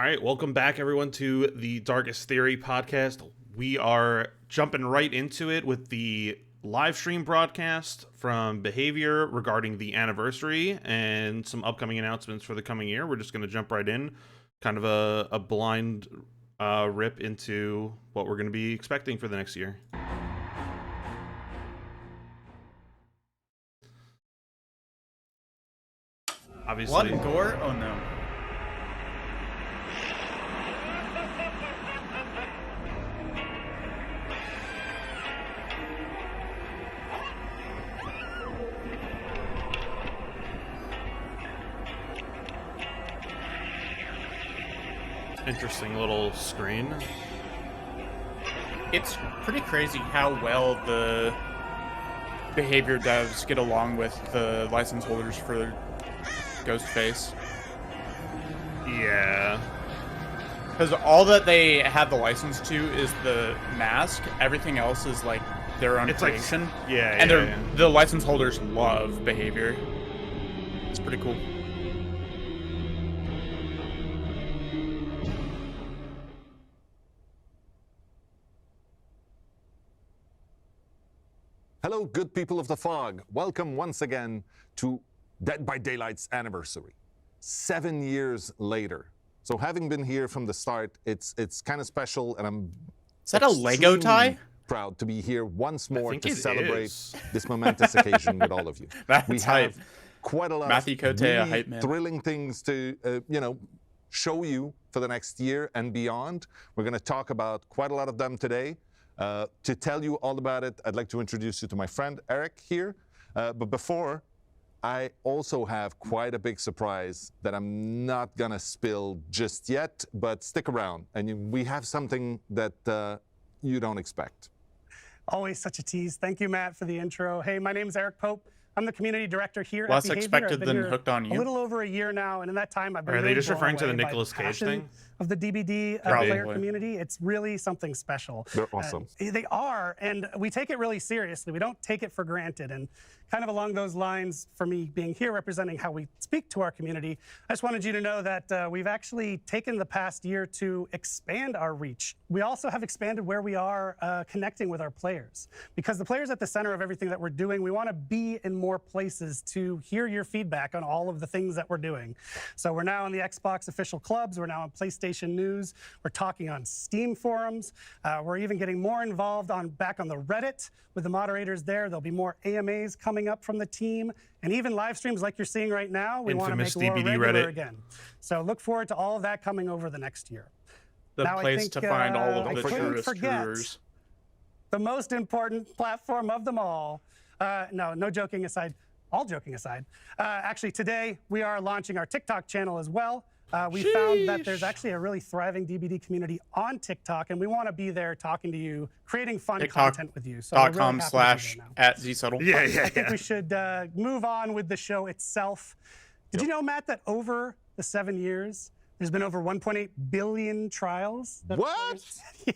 right, welcome back everyone to the Darkest Theory podcast. We are jumping right into it with the live stream broadcast from Behavior regarding the anniversary and some upcoming announcements for the coming year. We're just going to jump right in, kind of a blind rip into what we're going to be expecting for the next year. Obviously. Blood and gore? Oh no. Interesting little screen. It's pretty crazy how well the Behavior devs get along with the license holders for Ghostface. Yeah. Because all that they have the license to is the mask. Everything else is like their own creation. Like, yeah, and the license holders love Behavior. It's pretty cool. Hello, good people of the fog. Welcome once again to Dead by Daylight's anniversary. 7 years later. So having been here from the start, it's kind of special, and I'm Is that a Lego tie? Proud to be here once more to it celebrate is. this momentous occasion with all of you. We have quite a lot Matthew of Cote, really a hype man. thrilling things to show you for the next year and beyond. We're going to talk about quite a lot of them today. To tell you all about it, I'd like to introduce you to my friend Eric here. But before, I also have quite a big surprise that I'm not gonna spill just yet, but stick around, and we have something that you don't expect. Always such a tease. Thank you, Matt, for the intro. Hey, my name is Eric Pope. I'm the community director here Less at Behavior. expected I've been than here Hooked on You. A little over a year now, and in that time, I've been Are they really just blown referring to the away by Nicolas Cage passion thing? of the DBD player community. It's really something special. They're awesome. They are, and we take it really seriously. We don't take it for granted. And kind of along those lines, for me being here representing how we speak to our community, I just wanted you to know that we've actually taken the past year to expand our reach. We also have expanded where we are connecting with our players. Because the players at the center of everything that we're doing, we want to be in more places to hear your feedback on all of the things that we're doing. So we're now in the Xbox official clubs. We're now on PlayStation News. We're talking on Steam forums. We're even getting more involved back on the Reddit with the moderators there. There'll be more AMAs coming up from the team, and even live streams like you're seeing right now. We want to make more regular Reddit again. So look forward to all of that coming over the next year. The Now, place to find all of the truest forget the most important platform of them all. No joking aside. All joking aside, actually today we are launching our TikTok channel as well. We found that there's actually a really thriving DBD community on TikTok, and we want to be there talking to you, creating fun content with you. So TikTok.com/@ZSubtle. Yeah. I think we should move on with the show itself. Did you know, Matt, that over the 7 years, there's been over 1.8 billion trials? What?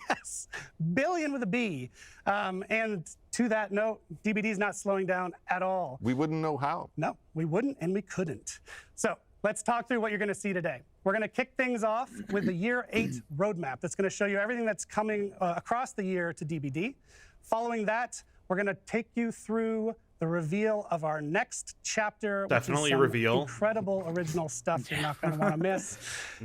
Yes, billion with a B. And to that note, DBD's not slowing down at all. We wouldn't know how. No, we wouldn't and we couldn't. So let's talk through what you're going to see today. We're going to kick things off with the Year 8 roadmap that's going to show you everything that's coming across the year to DBD. Following that, we're going to take you through the reveal of our next chapter. Definitely which is some reveal. Incredible original stuff you're not going to want to miss.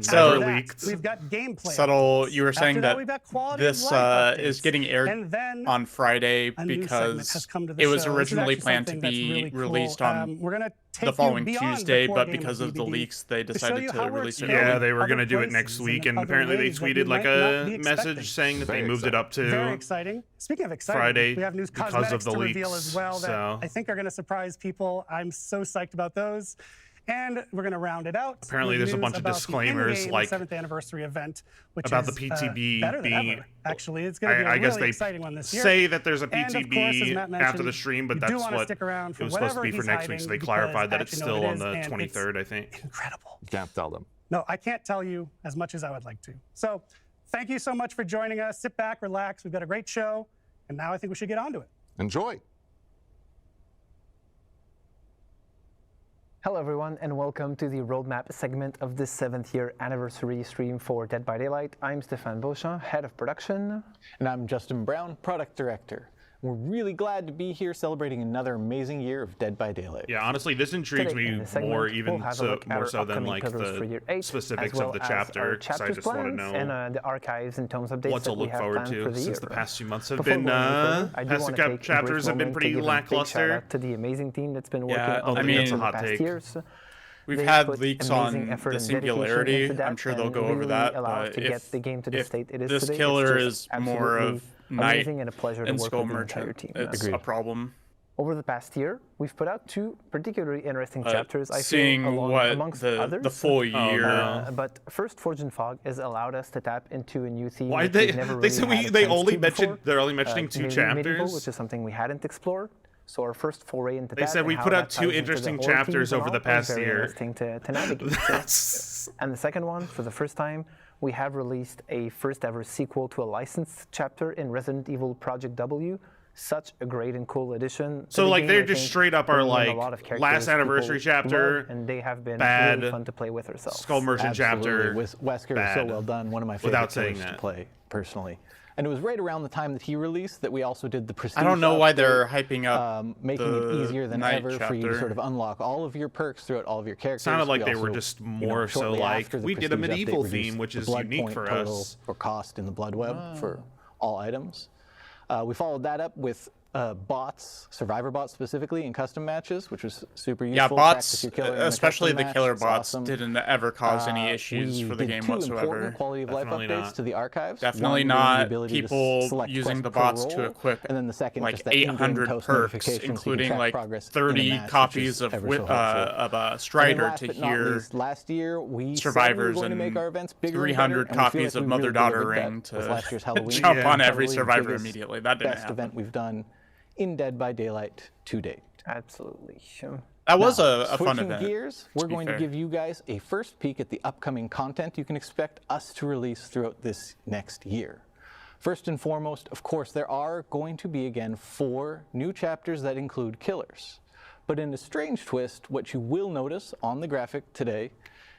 So leaked. We've got gameplay. Subtle, you were saying that we've got quality this of life is updates. getting aired And then on Friday a new segment because has come to the it was show. This is originally actually planned to something that's be really cool. released on we're gonna take the following you beyond Tuesday, the core but game because of the DBD leaks, they to show decided you to how we're release it going Yeah, they were other going to do it next places week, and and apparently they other ways that you tweeted like might not be a message expecting. saying that they Very moved it up to Very exciting. Speaking of exciting, Friday we have news because cosmetics of the to reveal leaks, as well that so. I think are going to surprise people. I'm so psyched about those. And we're going to round it out. Apparently with there's a news bunch of about the disclaimers, in-game like, 7th anniversary event, which about is the PTB better than being. ever. Actually, it's going to be a I guess really they exciting one this year. say that there's a And of course, as PTB Matt after mentioned, the stream, but you that's do want to what stick around it for was supposed to be whatever for he's next week. So they hiding, clarified that because it's I actually still know on what the it is, and it's 23rd, I think. Incredible. You can't tell them. No, I can't tell you as much as I would like to. So thank you so much for joining us. Sit back, relax. We've got a great show. And now I think we should get on to it. Enjoy. Hello everyone and welcome to the roadmap segment of the 7th year anniversary stream for Dead by Daylight. I'm Stéphane Beauchamp, head of production. And I'm Justin Brown, product director. We're really glad to be here celebrating another amazing year of Dead by Daylight. Yeah, honestly, this intrigues Today in me the segment, more, even we'll have a so, look at more our so than upcoming like pillars for the year 8, specifics as well of the as chapter, our because I chapters just want to plans know and the archives and tomes updates what to that we look have forward planned for to, the since year. the past few months have Before been, going any further, I do past want the to take a chapters brief have been moment to pretty give a big shout lackluster. out to the amazing team that's been working Yeah, on I the mean, game that's for a the hot past take. years. We've They've had put leaks amazing on effort the and dedication singularity. into that I'm sure they'll and go over really that. allow us But to get the game to the state it is this today. killer It's is just more absolutely of night amazing and a pleasure to and work skull with the entire merchant, team. it's a problem. Over the past year, we've put out 2 particularly interesting chapters, I Seeing feel, what amongst the others. full year. no. But first, Forge and Fog has allowed us to tap into a new theme. Why that they? we've never They really said had a they chance only to mentioned. before. They're only mentioning 2 Medieval, chapters. which is something we hadn't explored. So our first foray into They that. said and we how put out that 2 ties into the interesting horror chapters themes and over the all was past very year. interesting to navigate. And the second one, for the first time, we have released a first ever sequel to a licensed chapter in Resident Evil Project W. Such a great and cool addition. So, like, they're just straight up our, like, last anniversary chapter, and they have been bad, really fun to play with ourselves. Skull Merchant chapter. Wesker is so bad. well done. One of my Without favorite saying killers to that. play, personally. And it was right around the time that he released that we also did the Prestige I don't know why update, they're hyping up making the it easier than night ever for you to chapter. sort of unlock all of your perks throughout all of your characters. Sounded like We they were also, just more so shortly like, after the we did a Prestige update, medieval reduced theme, which the is blood unique point for total us. or cost in the blood web for all items. We followed that up with bots, survivor bots specifically, in custom matches, which was super useful. Yeah, Practice bots, your killer in a especially custom the match. killer It's bots, awesome. didn't ever cause any issues We for the did game 2 whatsoever. important quality of life Definitely updates not. to the archives. Definitely One being the not ability to people select using quest the per bots to role, equip and then the second, like just that in-game 800 post perks, notification so you can including track like progress in a 30 match, which copies is of ever so helpful. And then Strider last to but not hear least, last year we survivors said we were going to make and our events bigger 300 and better, and we feel copies like of we really Mother-Daughter delivered that Ring with to last year's Halloween. jump Yeah. on every Probably survivor biggest, immediately. That didn't best happen. event we've done in Dead by Daylight to date. Absolutely. That was Now, a fun switching event. gears, we're going to give you guys a first peek at the upcoming content you can expect us to release throughout this next year. First and foremost, of course, there are going to be again 4 new chapters that include killers. But in a strange twist, what you will notice on the graphic today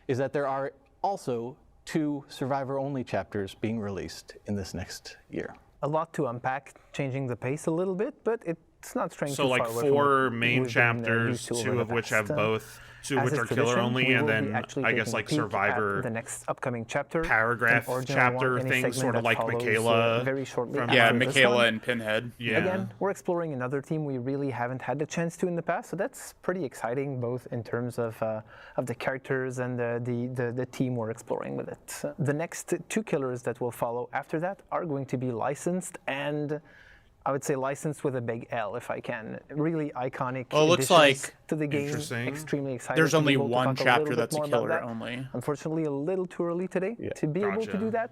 is that there are also 2 survivor-only chapters being released in this next year. A lot to unpack, changing the pace a little bit, but it's not straying So, too like, far away from 4 what main we've been, chapters, used to over 2 the of which past. have both, 2 of As which is are killer tradition, only, we and will be then actually I guess taking like a peek at survivor the next upcoming chapter, paragraph an original chapter one, any thing, segment sort of that like follows, Michaela very shortly from- after Yeah, this Michaela one. and Pinhead. Yeah. Again, we're exploring another team we really haven't had the chance to in the past, so that's pretty exciting, both in terms of the characters and the team we're exploring with it. The next 2 killers that will follow after that are going to be licensed, and I would say licensed with a big L, if I can. Really iconic Well, it looks additions like- to the game. Interesting. Extremely excited. There's to be only able to one talk a chapter little bit that's a more about killer that. only. Unfortunately, a little too early today to be able to Gotcha. do that.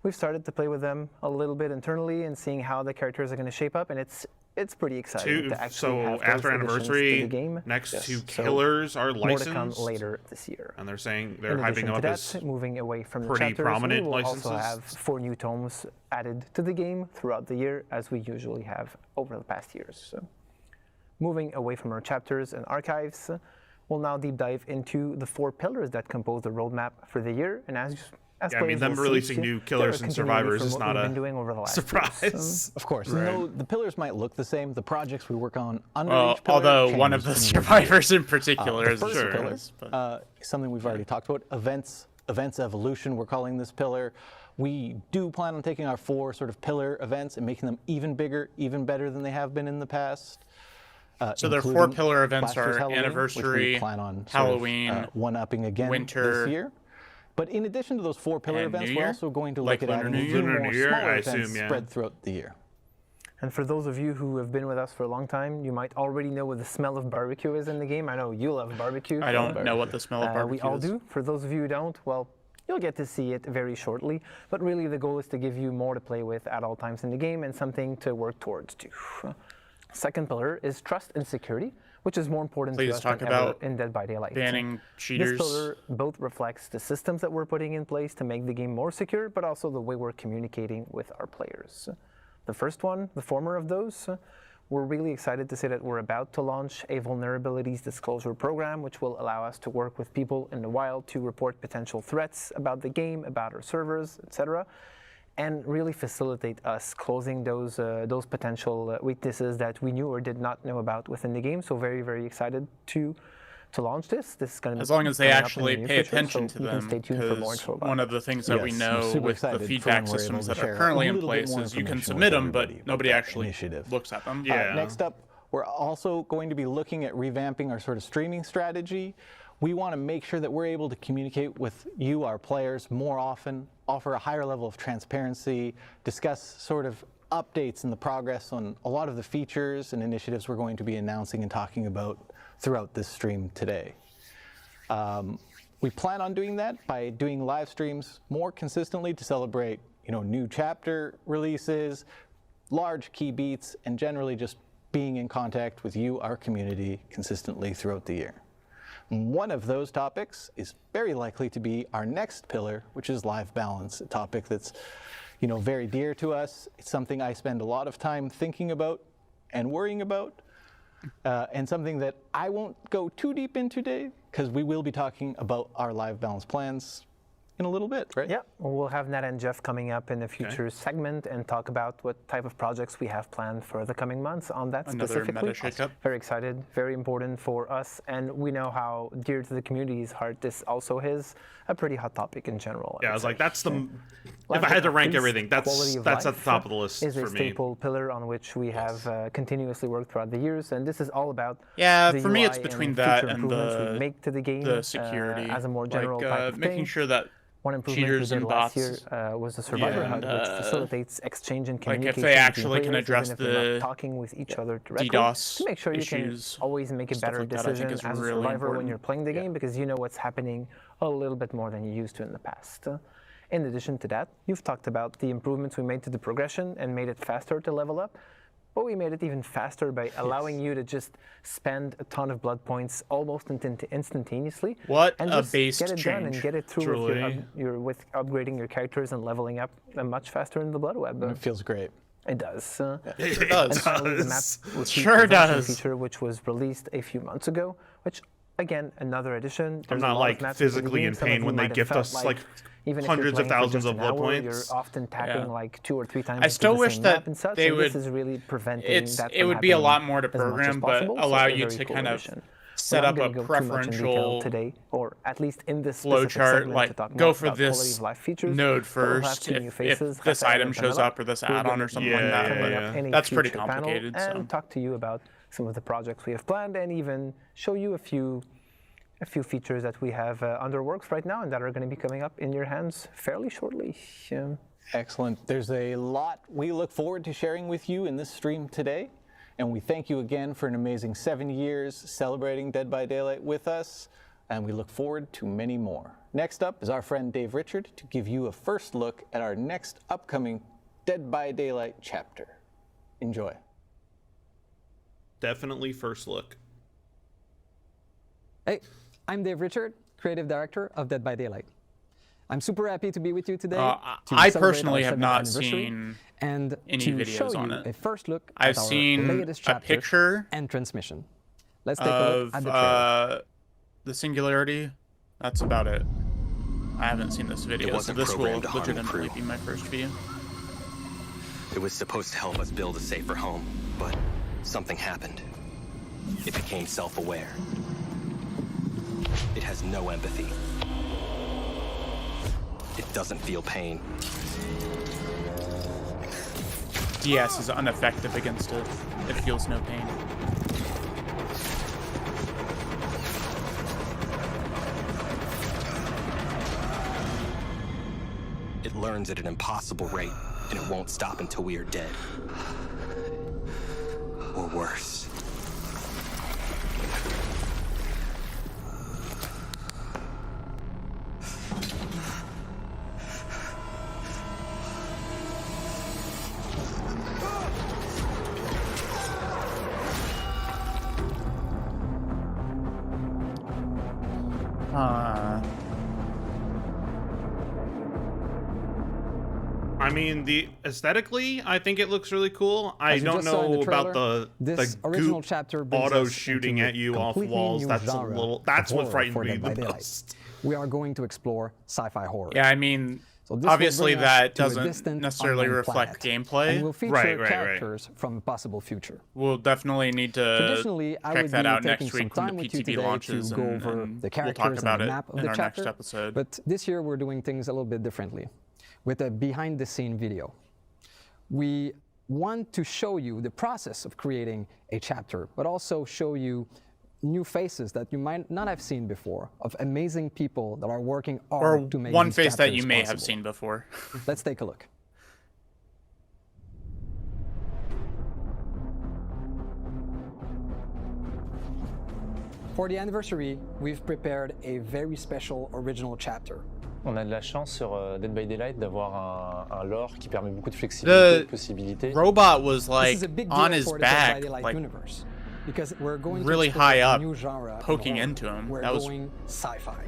We've started to play with them a little bit internally and seeing how the characters are going to shape up, and it's pretty exciting to actually So have those after additions to anniversary, the game. next 2 So, killers are More licensed. to come later this year. And they're saying they're In hyping addition them to up that, as moving away from the pretty chapters, prominent we will licenses. also have 4 new tomes added to the game throughout the year, as we usually have over the past years. So, moving away from our chapters and archives, we'll now deep dive into the 4 pillars that compose the roadmap for the year. And as Yeah, I mean, players them will see, releasing new they're killers and continuity survivors from is what not we've a been doing over the last surprise. years. Of course, Right. though the pillars might look the same, the projects we work on under Well, each pillar although one of change the in year. survivors in particular The is first sure. pillar, but- something we've already talked about, events evolution, we're calling this pillar. We do plan on taking our 4 sort of pillar events and making them even bigger, even better than they have been in the past. So their 4 including pillar events last year's are Halloween, which we anniversary, plan on sort of, Halloween, one-upping again winter, this year. But in addition to those 4 pillar and events, New we're Year? also going to Like look at Lunar adding a New few Year? more Lunar New Year, smaller I events assume, yeah. spread throughout the year. And for those of you who have been with us for a long time, you might already know what the smell of barbecue is in the game. I know you love barbecue. I don't know what the smell of barbecue We all is. do. For those of you who don't, well, you'll get to see it very shortly. But really, the goal is to give you more to play with at all times in the game and something to work towards too. Second pillar is trust and security, which is more important Please to us talk than about ever in Dead by Daylight. banning cheaters. This pillar both reflects the systems that we're putting in place to make the game more secure, but also the way we're communicating with our players. The first one, the former of those, we're really excited to say that we're about to launch a vulnerabilities disclosure program, which will allow us to work with people in the wild to report potential threats about the game, about our servers, etc., and really facilitate us closing those potential weaknesses that we knew or did not know about within the game. So very, very excited to launch this. This is going to be as long as they coming up in actually the near pay future, attention so to you can them, stay tuned for more because info about one that. of the things that we Yes, I'm know super with excited the for feedback when we're systems able to that are share currently a in little bit place more is you can information submit with them, but everybody nobody about that actually initiative. looks at them. Yeah. Next up, we're also going to be looking at revamping our sort of streaming strategy. We want to make sure that we're able to communicate with you, our players, more often, offer a higher level of transparency, discuss sort of updates and the progress on a lot of the features and initiatives we're going to be announcing and talking about throughout this stream today. We plan on doing that by doing live streams more consistently to celebrate, new chapter releases, large key beats, and generally just being in contact with you, our community, consistently throughout the year. One of those topics is very likely to be our next pillar, which is live balance, a topic that's, very dear to us. It's something I spend a lot of time thinking about and worrying about, and something that I won't go too deep into today, because we will be talking about our live balance plans in a little bit, right? Yeah, we'll have Nat and Jeff coming up in a future segment and talk about what type of projects we have planned for the coming months on that Another specifically. meta shakeup. Very excited, very important for us, and we know how dear to the community's heart this also is a pretty hot topic in general. Yeah, I was like, that's the. If Last I had but to not rank least, everything, that's quality of at the life top of the list is for a me. staple pillar on which we have continuously worked throughout the years, and this is all about Yeah, the for me, it's UI between and that feature and improvements we make to the game the security, as a more general like type of making thing. sure that One improvement we cheaters did and last bots, year was the Survivor HUD, which facilitates exchange and like communication if they actually between can players, address even if they're the not talking with each other directly, DDoS to make sure you issues, can always make a stuff better like that, I think decision is as a really survivor when important. you're playing the game, because you know what's happening a little bit more than you used to in the past. In addition to that, you've talked about the improvements we made to the progression and made it faster to level up. But we made it even faster by allowing you to just spend a ton of blood points almost instantaneously. What and a just based get it done and change, get it through truly. with upgrading your characters and leveling up much faster in the blood web. It feels great. It does. it does. And finally, the map repeat Sure consumption does. feature, which was released a few months ago, which again, another addition. I'm There's a not lot like of maps in the physically game. in Some of pain you when they might have gift felt us like even if you're hundreds of playing for thousands just of an blood hour, points. You're often tapping Yeah. like 2 or 3 times. I still into the wish same that map and such, they and would. This is really preventing that It from would be a happening lot more to as much as program, but possible, so allow a you very to cool kind of addition. set We're up not a gonna go too much in detail preferential today, or at least in this flow specific chart, segment, like to talk go more for about quality this of life features. node But we'll have first some new if faces, this Rafael item and shows Vanilla, up or this who are add-on gonna or something be like that. coming But up in a that's pretty future panel complicated. So. and talk to you about some of the projects we have planned, and even show you a few features that we have under works right now and that are going to be coming up in your hands fairly shortly. Excellent. There's a lot we look forward to sharing with you in this stream today. And we thank you again for an amazing 7 years celebrating Dead by Daylight with us. And we look forward to many more. Next up is our friend Dave Richard to give you a first look at our next upcoming Dead by Daylight chapter. Enjoy. Definitely first look. Hey, I'm Dave Richard, Creative Director of Dead by Daylight. I'm super happy to be with you today. to I celebrate personally our have 7th not anniversary seen and any to videos show on you it. a first look I've at our seen latest a chapter picture and transmission. Let's take a look at the trailer. of the Singularity. That's about it. I haven't seen this video, so wasn't this will programmed to harm the legitimately crew. be my first view. It was supposed to help us build a safer home, but something happened. It became self-aware. It has no empathy. It doesn't feel pain. DS is ineffective against it. It feels no pain. It learns at an impossible rate, and it won't stop until we are dead. Or worse. I mean, the aesthetically, I think it looks really cool. I As you don't just saw in know the about trailer, the this original goop chapter brings auto us shooting into at you off completely walls. new That's a genre little. of That's what horror frightened for me Dead the by Daylight. most. We are going to explore sci-fi horror. Yeah, I mean, So this will obviously bring us that to a doesn't distant, necessarily unknown reflect planet, gameplay. and will feature Right. characters from a possible future. We'll definitely need to Traditionally, I check would that be out taking next some week when time the with you PTB today launches, to go and over the we'll talk characters about and the it map of in the our chapter. next episode. But this year we're doing things a little bit differently, with a behind-the-scene video. We want to show you the process of creating a chapter, but also show you new faces that you might not have seen before, of amazing people that are working or hard to make one these face that chapters you may have possible. seen before. Let's take a look. For the anniversary, we've prepared a very special original chapter. On a de la chance sur Dead by Daylight d'avoir un lore qui permet beaucoup de flexibilité, de possibilités. Robot was This like is a big deal on his for the Dead by back, Daylight like universe, because we're going really to explore high a up, new genre of poking horror. into him. We're That was- going sci-fi.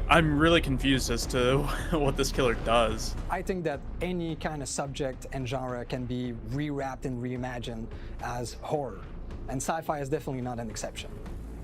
I'm really confused as to what this killer does. I think that any kind of subject and genre can be rewrapped and reimagined as horror, and sci-fi is definitely not an exception.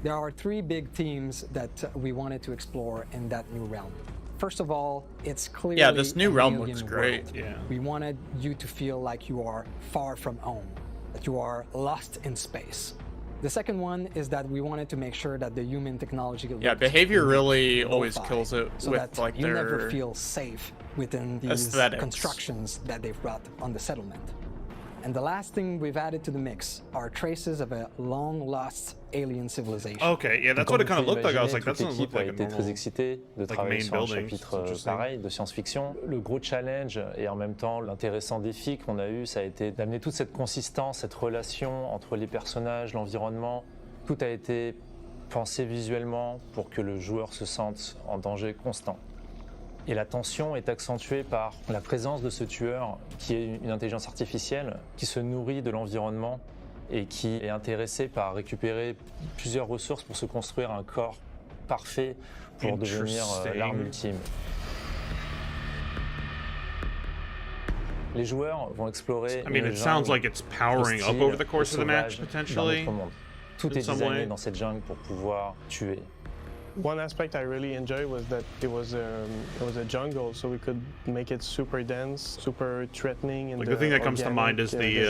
There are three big themes that we wanted to explore in that new realm. First of all, it's clearly Yeah, this new an realm alien looks great. world. Yeah. We wanted you to feel like you are far from home, that you are lost in space. The second one is that we wanted to make sure that the human technology Yeah, looked behavior really lo-fi, always kills it so with that like you never their feel safe within these aesthetics. constructions that they've brought on the settlement. And the last thing we've added to the mix are traces of a long-lost alien civilization. Okay, yeah, that's what it kind of looked like. I was like, that toute doesn't look l'équipe a like a été très normal. excitée de like, travailler main sur un building. chapitre C'est interesting. pareil de science-fiction. Le gros challenge et en même temps l'intéressant défi qu'on a eu, ça a été d'amener toute cette consistance, cette relation entre les personnages, l'environnement. Tout a été pensé visuellement pour que le joueur se sente en danger constant. Et la tension est accentuée par la présence de ce tueur qui est une intelligence artificielle qui se nourrit de l'environnement et qui est intéressé par récupérer plusieurs ressources pour se construire un corps parfait pour devenir l'arme ultime. Les joueurs vont explorer. I mean, it sounds like it's powering up over the course of the match, potentially. Tout in est some designé way. dans cette jungle pour pouvoir tuer. One aspect I really enjoyed was that it was a jungle, so we could make it super dense, super threatening. And Like the thing that comes to mind is the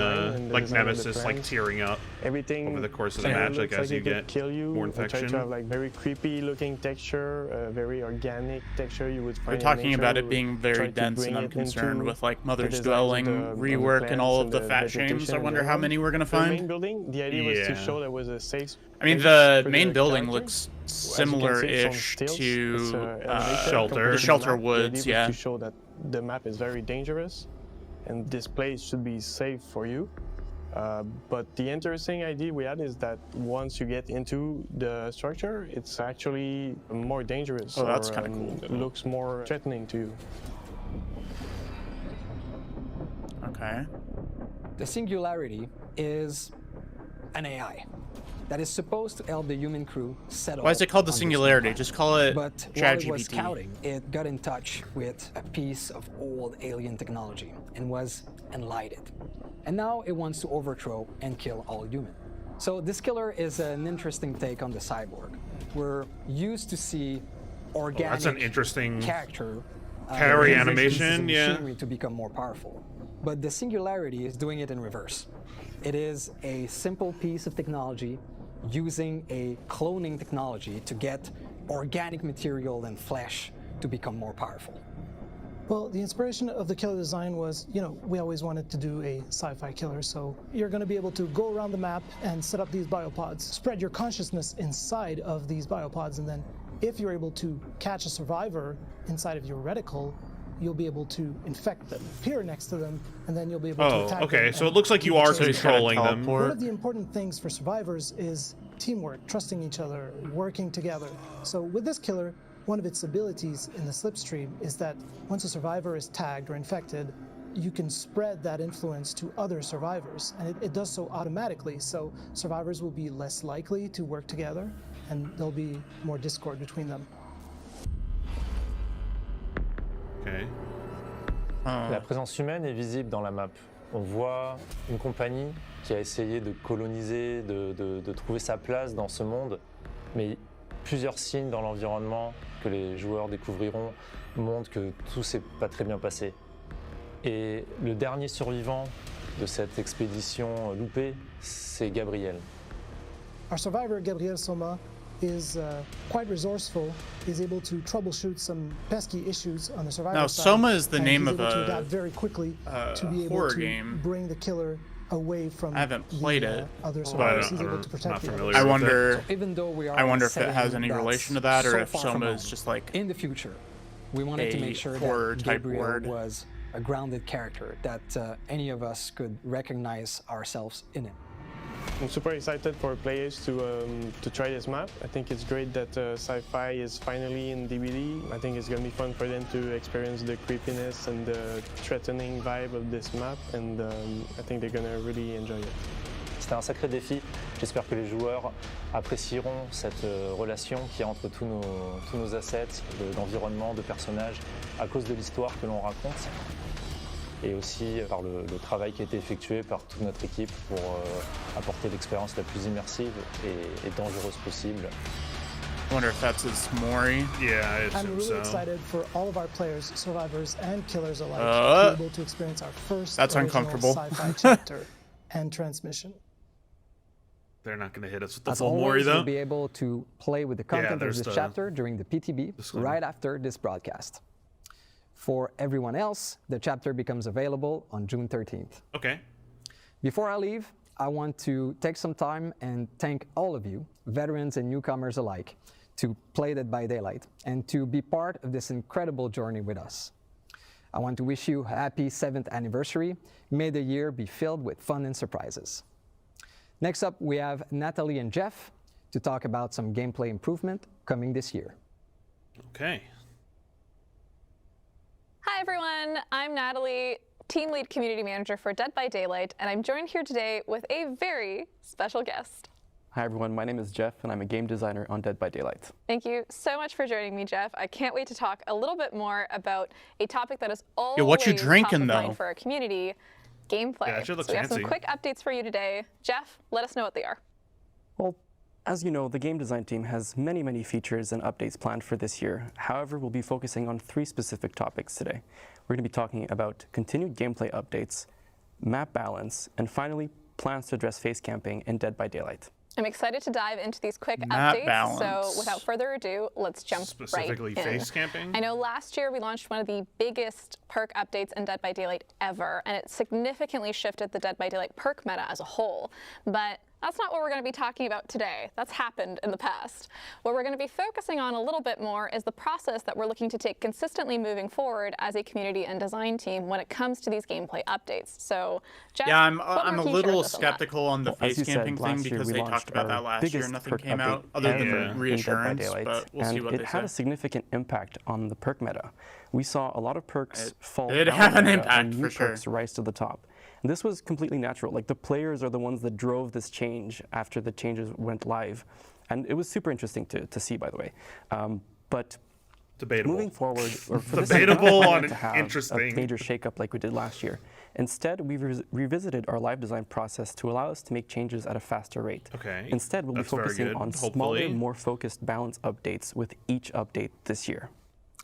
like Nemesis like tearing up everything over the course of the kinda match, like looks as you it get could kill you. more We try infection. to have like very creepy looking texture, very organic texture you would We're find. talking in nature. about We it being would very try to dense, and bring I'm it concerned into with like the Mother's designs of Dwelling, the rework, and plants all of and the fat vegetation shames. I in wonder how general. many we're gonna The main find. building, the idea was to Yeah. show there was a safe. I mean, space the for main building character. looks As you can see, it's on similar-ish stilts. to It's, elevated Shelter. compared to the Shelter map. The Woods, idea was yeah. to show that the map is very dangerous, and this place should be safe for you. But the interesting idea we had is that once you get into the structure, it's actually more dangerous. Oh, that's or, kinda cool. It looks more threatening to you. Okay. The Singularity is an AI that is supposed to help the human crew settle. Why is it called the on this Singularity? planet. Just call it But while it was ChatGPT. scouting, it got in touch with a piece of old alien technology and was enlightened. And now it wants to overthrow and kill all human. So this killer is an interesting take on the cyborg. We're used to see organic that's an interesting character parry using animation, pieces of yeah. machinery to become more powerful. But the Singularity is doing it in reverse. It is a simple piece of technology using a cloning technology to get organic material and flesh to become more powerful. Well, the inspiration of the killer design was, we always wanted to do a sci-fi killer, so you're going to be able to go around the map and set up these biopods, spread your consciousness inside of these biopods, and then if you're able to catch a survivor inside of your reticle, you'll be able to infect them, appear next to them, and then you'll be able to Oh, attack them. okay. So and it looks like you keep are the chain. controlling them. One of the important things for survivors is teamwork, trusting each other, working together. So with this killer, one of its abilities in the slipstream is that once a survivor is tagged or infected, you can spread that influence to other survivors, and it does so automatically, so survivors will be less likely to work together, and there'll be more discord between them. Okay. La présence humaine est visible dans la map. On voit une compagnie qui a essayé de coloniser, de trouver sa place dans ce monde, mais plusieurs signes dans l'environnement que les joueurs découvriront montrent que tout s'est pas très bien passé. Et le dernier survivant de cette expédition loupée, c'est Gabriel. Our survivor, Gabriel Soma, is quite resourceful. He's able to troubleshoot some pesky issues on the survivor Now, side. Soma is the and name he's of able to a adapt very quickly to be able horror to game. bring the killer away from I haven't played the, it, other but survivors. He's I able don't- to I'm protect not the familiar others. I with wonder. Even though we are I in a wonder if it has setting any that's relation to that, or so if far from Soma home, is just like in the future, we wanted to a make sure horror that type Gabriel word. was a grounded character, that any of us could recognize ourselves in it. I'm super excited for players to try this map. I think it's great that sci-fi is finally in DVD. I think it's going to be fun for them to experience the creepiness and the threatening vibe of this map, and I think they're going to really enjoy it. C'était un sacré défi. J'espère que les joueurs apprécieront cette relation qui est entre tous nos assets, d'environnement, de personnages, à cause de l'histoire que l'on raconte, et aussi par le travail qui a été effectué par toute notre équipe pour apporter l'expérience la plus immersive et dangereuse possible. I wonder if that's his Mori. Yeah, I I'm assume really so. excited for all of our players, survivors, and killers alike to be able to experience our first That's original uncomfortable. sci-fi chapter and transmission. They're not going to hit us with the As full Mori, always, though. you'll be able to play with the content of there's this the chapter during the PTB disclaimer. right after this broadcast. For everyone else, the chapter becomes available on June 13th. Okay. Before I leave, I want to take some time and thank all of you, veterans and newcomers alike, to play Dead by Daylight and to be part of this incredible journey with us. I want to wish you a happy 7th anniversary. May the year be filled with fun and surprises. Next up, we have Natalie and Jeff to talk about some gameplay improvement coming this year. Okay. Hi everyone, I'm Natalie, Team Lead Community Manager for Dead by Daylight, and I'm joined here today with a very special guest. Hi everyone, my name is Jeff and I'm a game designer on Dead by Daylight. Thank you so much for joining me, Jeff. I can't wait to talk a little bit more about a topic that is always what you top drinking, of mind though? for our community, gameplay. Yeah, it should look so we have some fancy. quick updates for you today. Jeff, let us know what they are. Well, as you know, the game design team has many features and updates planned for this year. However, we'll be focusing on 3 specific topics today. We're going to be talking about continued gameplay updates, map balance, and finally, plans to address face camping in Dead by Daylight. I'm excited to dive into these quick Map updates. balance. So without further ado, let's jump Specifically right in. face camping? I know last year we launched one of the biggest perk updates in Dead by Daylight ever, and it significantly shifted the Dead by Daylight perk meta as a whole. But that's not what we're going to be talking about today. That's happened in the past. What we're going to be focusing on a little bit more is the process that we're looking to take consistently moving forward as a community and design team when it comes to these gameplay updates. So, Jeff, Yeah, I'm what a more can you share little with us on that? skeptical on the Well, as face you said, camping thing last year because we they launched talked about our that last year. biggest Nothing perk came out update other ever than in Dead by reassurance, Daylight, but we'll see and what it they had say. a significant impact on the perk meta. We saw a lot of perks fall did out have of an the meta impact, and new for sure. perks rise to the top. And this was completely natural. Like, the players are the ones that drove this change after the changes went live. And it was super interesting to see, by the way. But Debatable. moving forward, or for this year, Debatable we on wanted to have interesting. a major shakeup like we did last year. Instead, we revisited our live design process to allow us to make changes at a faster rate. Okay, Instead, we'll that's be very focusing good, on hopefully. smaller, more focused balance updates with each update this year.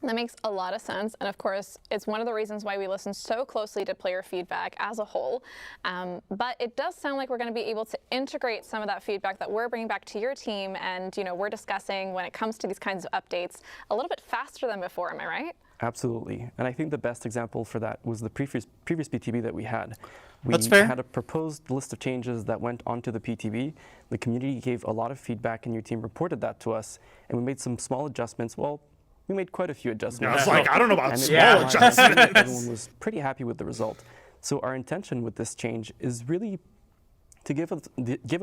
That makes a lot of sense, and of course, it's one of the reasons why we listen so closely to player feedback as a whole. But it does sound like we're going to be able to integrate some of that feedback that we're bringing back to your team, and we're discussing when it comes to these kinds of updates a little bit faster than before. Am I right? Absolutely, and I think the best example for that was the previous PTB that we had. We That's fair. had a proposed list of changes that went onto the PTB. The community gave a lot of feedback, and your team reported that to us, and we made some small adjustments. Well, we made quite a few adjustments. I was like, I don't know about And it small was live, and adjustments. everyone was pretty happy with the result. So our intention with this change is really to give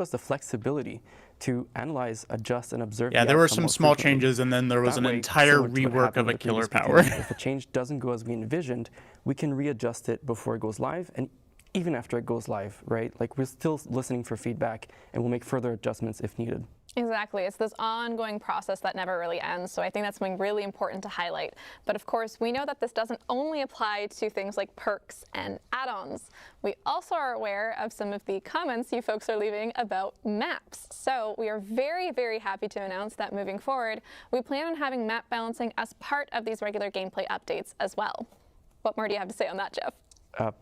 us the flexibility to analyze, adjust, and observe. Yeah, the there were outcome some more small frequently. changes, and then there was That an way, entire similar to what rework happened of a with the killer previous power. PTB, if a change doesn't go as we envisioned, we can readjust it before it goes live, and even after it goes live, right? Like, we're still listening for feedback, and we'll make further adjustments if needed. Exactly. It's this ongoing process that never really ends. So I think that's something really important to highlight. But of course, we know that this doesn't only apply to things like perks and add-ons. We also are aware of some of the comments you folks are leaving about maps. So we are very, very happy to announce that moving forward, we plan on having map balancing as part of these regular gameplay updates as well. What more do you have to say on that, Jeff?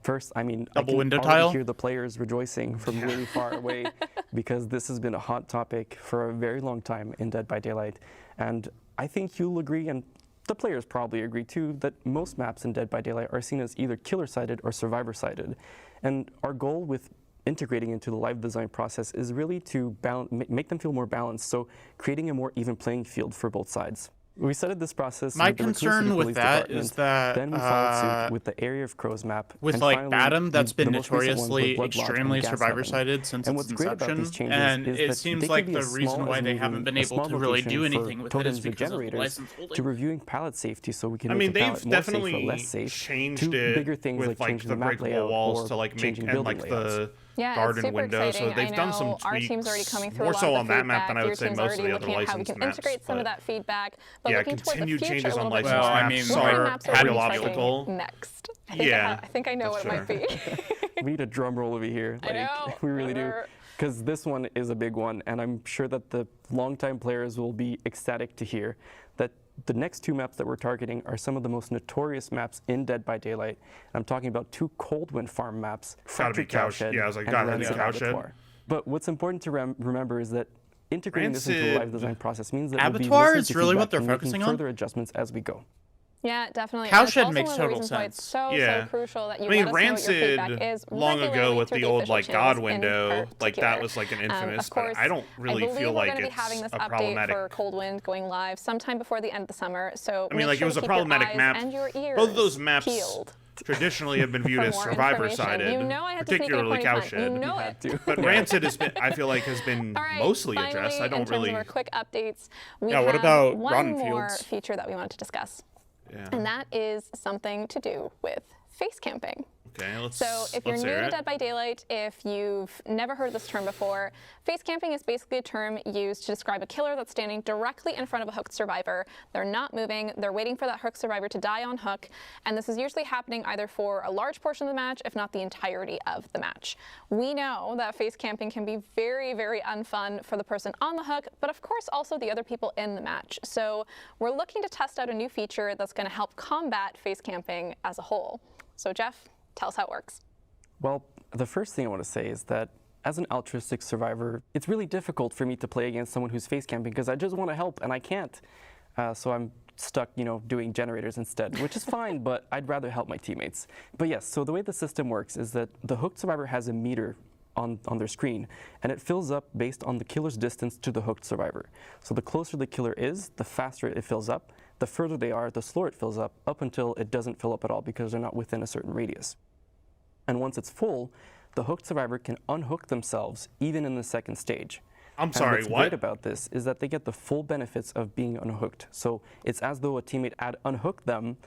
First, I mean, Double I can window already tile? hear the players rejoicing from really far away because this has been a hot topic for a very long time in Dead by Daylight. And I think you'll agree, and the players probably agree too, that most maps in Dead by Daylight are seen as either killer-sided or survivor-sided. And our goal with integrating into the live design process is really to make them feel more balanced, so creating a more even playing field for both sides. We started this process. My with the Raccoon concern City with Police that Department. is that, then we followed suit with the Area of Crows map. With and like finally, Batum, that's the been most recent ones with notoriously Blood Lodge and extremely Gas survivor-sided Heaven. since And its what's great about inception, these changes and is it that seems they like can be the as reason small why as they moving haven't been a able small to really location do for anything with it is totems or because of the generators license holding. to reviewing pallet safety so we can I make mean, the pallet they've more safe or definitely less safe, changed to it bigger things with like like changing the the map breakable layout walls or to like make changing and building like layouts. the Yeah, garden it's super window. exciting. So they've I done know some our tweaks. team's already coming through More a lot so of on the that map feedback. than I Your would say team's most of already the other looking at how we licensed can maps. integrate some of but that feedback, but yeah, looking toward the continued future changes a on little bit licensed more. Well, I maps mean, What are maps are pretty we logical. tracking next? Yeah, I think I know what that's it might be. We need a drum roll over here. I know. We really do. Or- Because this one is a big one, and I'm sure that the longtime players will be ecstatic to hear that the next two maps that we're targeting are some of the most notorious maps in Dead by Daylight. I'm talking about two cold wind farm maps, Gotta be Factory Cowshed Yeah, I was like, and gotta be Rancid Cowshed. Abattoir. But what's important to remember is that integrating this into the live Rancid design process means that Abattoir we'll be is listening to really feedback what they're and making focusing on? further adjustments as we go. Yeah, definitely. Cowshed And it's makes also one of the total reasons why it's sense. so, Yeah. so crucial that you I mean, let us know what your feedback Rancid is long ago regularly with through the old official like channels God in window, like particular. that was like an infamous, Of course, but I don't really I believe feel we're like going to be it's having this a update problematic. for Cold Wind going live sometime before the end of the summer. So I mean, make like sure it was to a keep problematic your eyes map. and your ears Both of those maps peeled. traditionally have been viewed For as more survivor-sided, information. You know I had to sneak in a particularly point of time. You Cowshed. know it. But Rancid has been, I feel like, has been All right, mostly finally, addressed. I in don't terms really. of our quick updates, we Yeah, have what about one Rotten more Fields? feature that we wanted to discuss, Yeah. and that is something to do with face camping. Okay, let's. So if you're let's new hear to it. Dead by Daylight, if you've never heard this term before, face camping is basically a term used to describe a killer that's standing directly in front of a hooked survivor. They're not moving, they're waiting for that hooked survivor to die on hook, and this is usually happening either for a large portion of the match, if not the entirety of the match. We know that face camping can be very, very unfun for the person on the hook, but of course also the other people in the match. So we're looking to test out a new feature that's going to help combat face camping as a whole. So Jeff, tell us how it works. Well, the first thing I want to say is that as an altruistic survivor, it's really difficult for me to play against someone who's face camping because I just want to help and I can't. So I'm stuck, doing generators instead, which is fine, but I'd rather help my teammates. But yes, so the way the system works is that the hooked survivor has a meter on their screen, and it fills up based on the killer's distance to the hooked survivor. So the closer the killer is, the faster it fills up. The further they are, the slower it fills up until it doesn't fill up at all because they're not within a certain radius. And once it's full, the hooked survivor can unhook themselves even in the second stage. I'm And sorry, what's what? great about this is that they get the full benefits of being unhooked. So it's as though a teammate had unhooked them,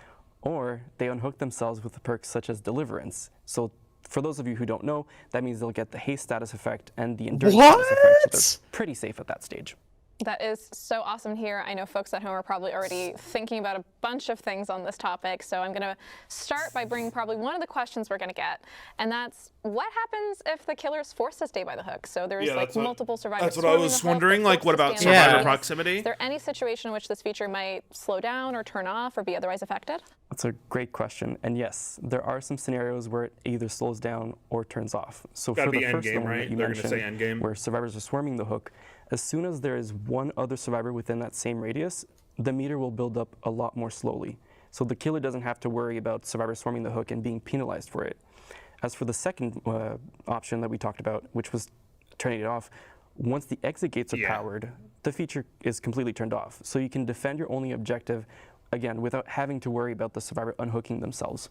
or they unhook themselves with the perks such as Deliverance. So for those of you who don't know, that means they'll get the haste status effect and the endurance status effect. So they're pretty safe at that stage. That is so awesome to hear. I know folks at home are probably already thinking about a bunch of things on this topic, so I'm going to start by bringing probably one of the questions we're going to get, and that's what happens if the killer is forced to stay by the hook? So there's Yeah, like that's what- multiple survivors. that's what I swarming was the hook, wondering, they're like, what forced to about stay on the survivor hook. proximity? Is there any situation in which this feature might slow down or turn off or be otherwise affected? That's a great question. And yes, there are some scenarios where it either slows down or turns off. So Gotta for the be first endgame, one right? that you They're gonna mentioned, say endgame. where survivors are swarming the hook, as soon as there is one other survivor within that same radius, the meter will build up a lot more slowly. So the killer doesn't have to worry about survivors swarming the hook and being penalized for it. As for the second option that we talked about, which was turning it off, once the exit gates are powered, the feature is completely turned off. So you can defend your only objective, again, without having to worry about the survivor unhooking themselves.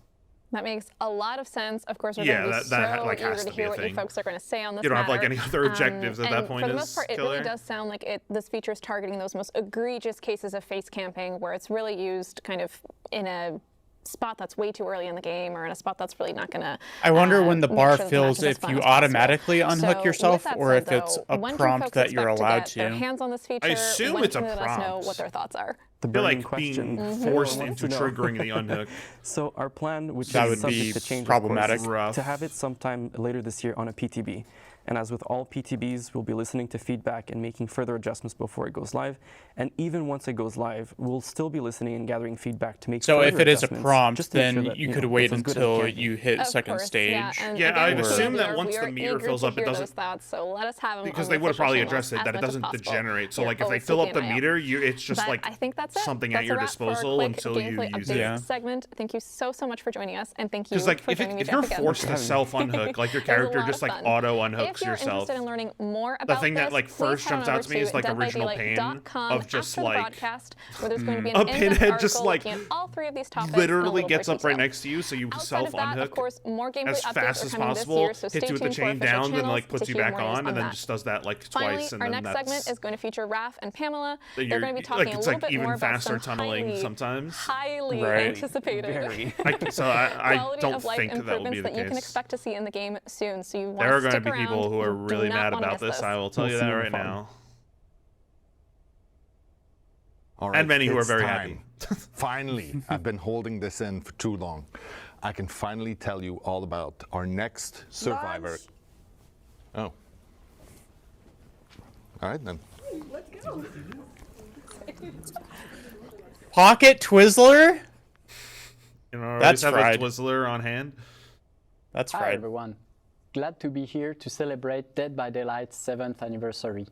That makes a lot of sense. Of course, we're Yeah, going to be that, so like, eager has to to be hear a what you thing. folks are going to say on this You don't have, matter. like, any other objectives at that point For the as most part, it killer? really does sound like this feature is targeting those most egregious cases of face camping where it's really used kind of in a spot that's way too early in the game or in a spot that's really not going to. I wonder when the make bar sure that the fills match is as if fun you as possible. automatically unhook So yourself, with that or said, if it's though, a when can prompt folks that you're expect allowed get their to. hands on this feature? I assume When it's a can they let us know prompt. what their thoughts are? The I feel burning like question. being for forced everyone into to know. triggering the unhook. So our plan, which That is would subject be to change, problematic. of course, Rough. is to have it sometime later this year on a PTB. And as with all PTBs, we'll be listening to feedback and making further adjustments before it goes live. And even once it goes live, we'll still be listening and gathering feedback to make So further if it is a adjustments, prompt, just to make sure then that, you know, could it's wait as good as it until can be. you hit Of second course, stage. Yeah, and Yeah, I'd again, assume we that are- once we the are meter eager fills to up, it hear doesn't- those thoughts, so let us have them Because on they the would have probably official addressed it, channels that it as much as doesn't possible. degenerate. So We're like if they always fill up keeping the an eye out. meter, it's just But like I think that's it. something That's at a your wrap for our disposal quick until you gameplay use update it. Yeah. segment. Thank you so much for joining us, and thank you Because like for if joining me, you're Jeff, again. forced to self unhook, like your It was a character lot just of like fun. auto If unhooks you're yourself. interested in learning more The about thing that this, like please first head jumps on out over to me is like original pain deadbydaily.com of just after the like broadcast, where there's going to be an a in-depth pinhead article just like looking at all three of these topics literally in a little gets more up right detail. next to you, so you Outside self of that, of unhook course, more gameplay as updates fast are as coming possible, this year, so stay hits you with the tuned for chain official down, then channels like to puts you hear back more news on, and then that. just does that like Finally, twice, and our then next that's segment is going to feature Raph and Pamela. that They're you're- going to be talking like a it's little like bit even more about faster some tunneling sometimes. highly Right. anticipated Very. So I quality don't of life think that will improvements be the that you can case. expect to see in the game soon. So you want There are to going stick to be people around. who are You do really not mad wanna about miss this. I will tell We'll you see that you in right the fog. now. All right, And many who are it's very time. Finally, I've been holding this in for too long. I can finally tell you all about our next survivor. Oh. All right then. Pocket Twizzler? You know, That's always have fried. a Twizzler on hand. That's Hi right. everyone. Glad to be here to celebrate Dead by Daylight's 7th anniversary.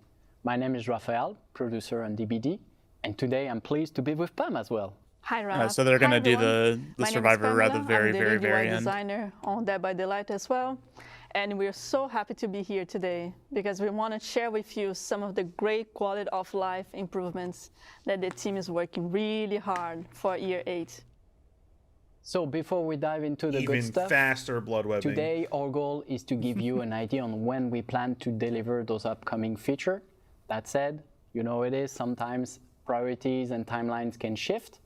My name is Raphael, producer on DBD, and today I'm pleased to be with Pam as well. Hi, Ralph. So they're gonna Hi, do everyone. the My name is survivor at the Pamela. very, I'm the very, lead very UI end. designer on Dead by Daylight as well. And we're so happy to be here today because we want to share with you some of the great quality of life improvements that the team is working really hard for year 8. So before we dive into the Even good stuff, faster blood webbing. today our goal is to give you an idea on when we plan to deliver those upcoming features. That said, you know it is, sometimes priorities and timelines can shift,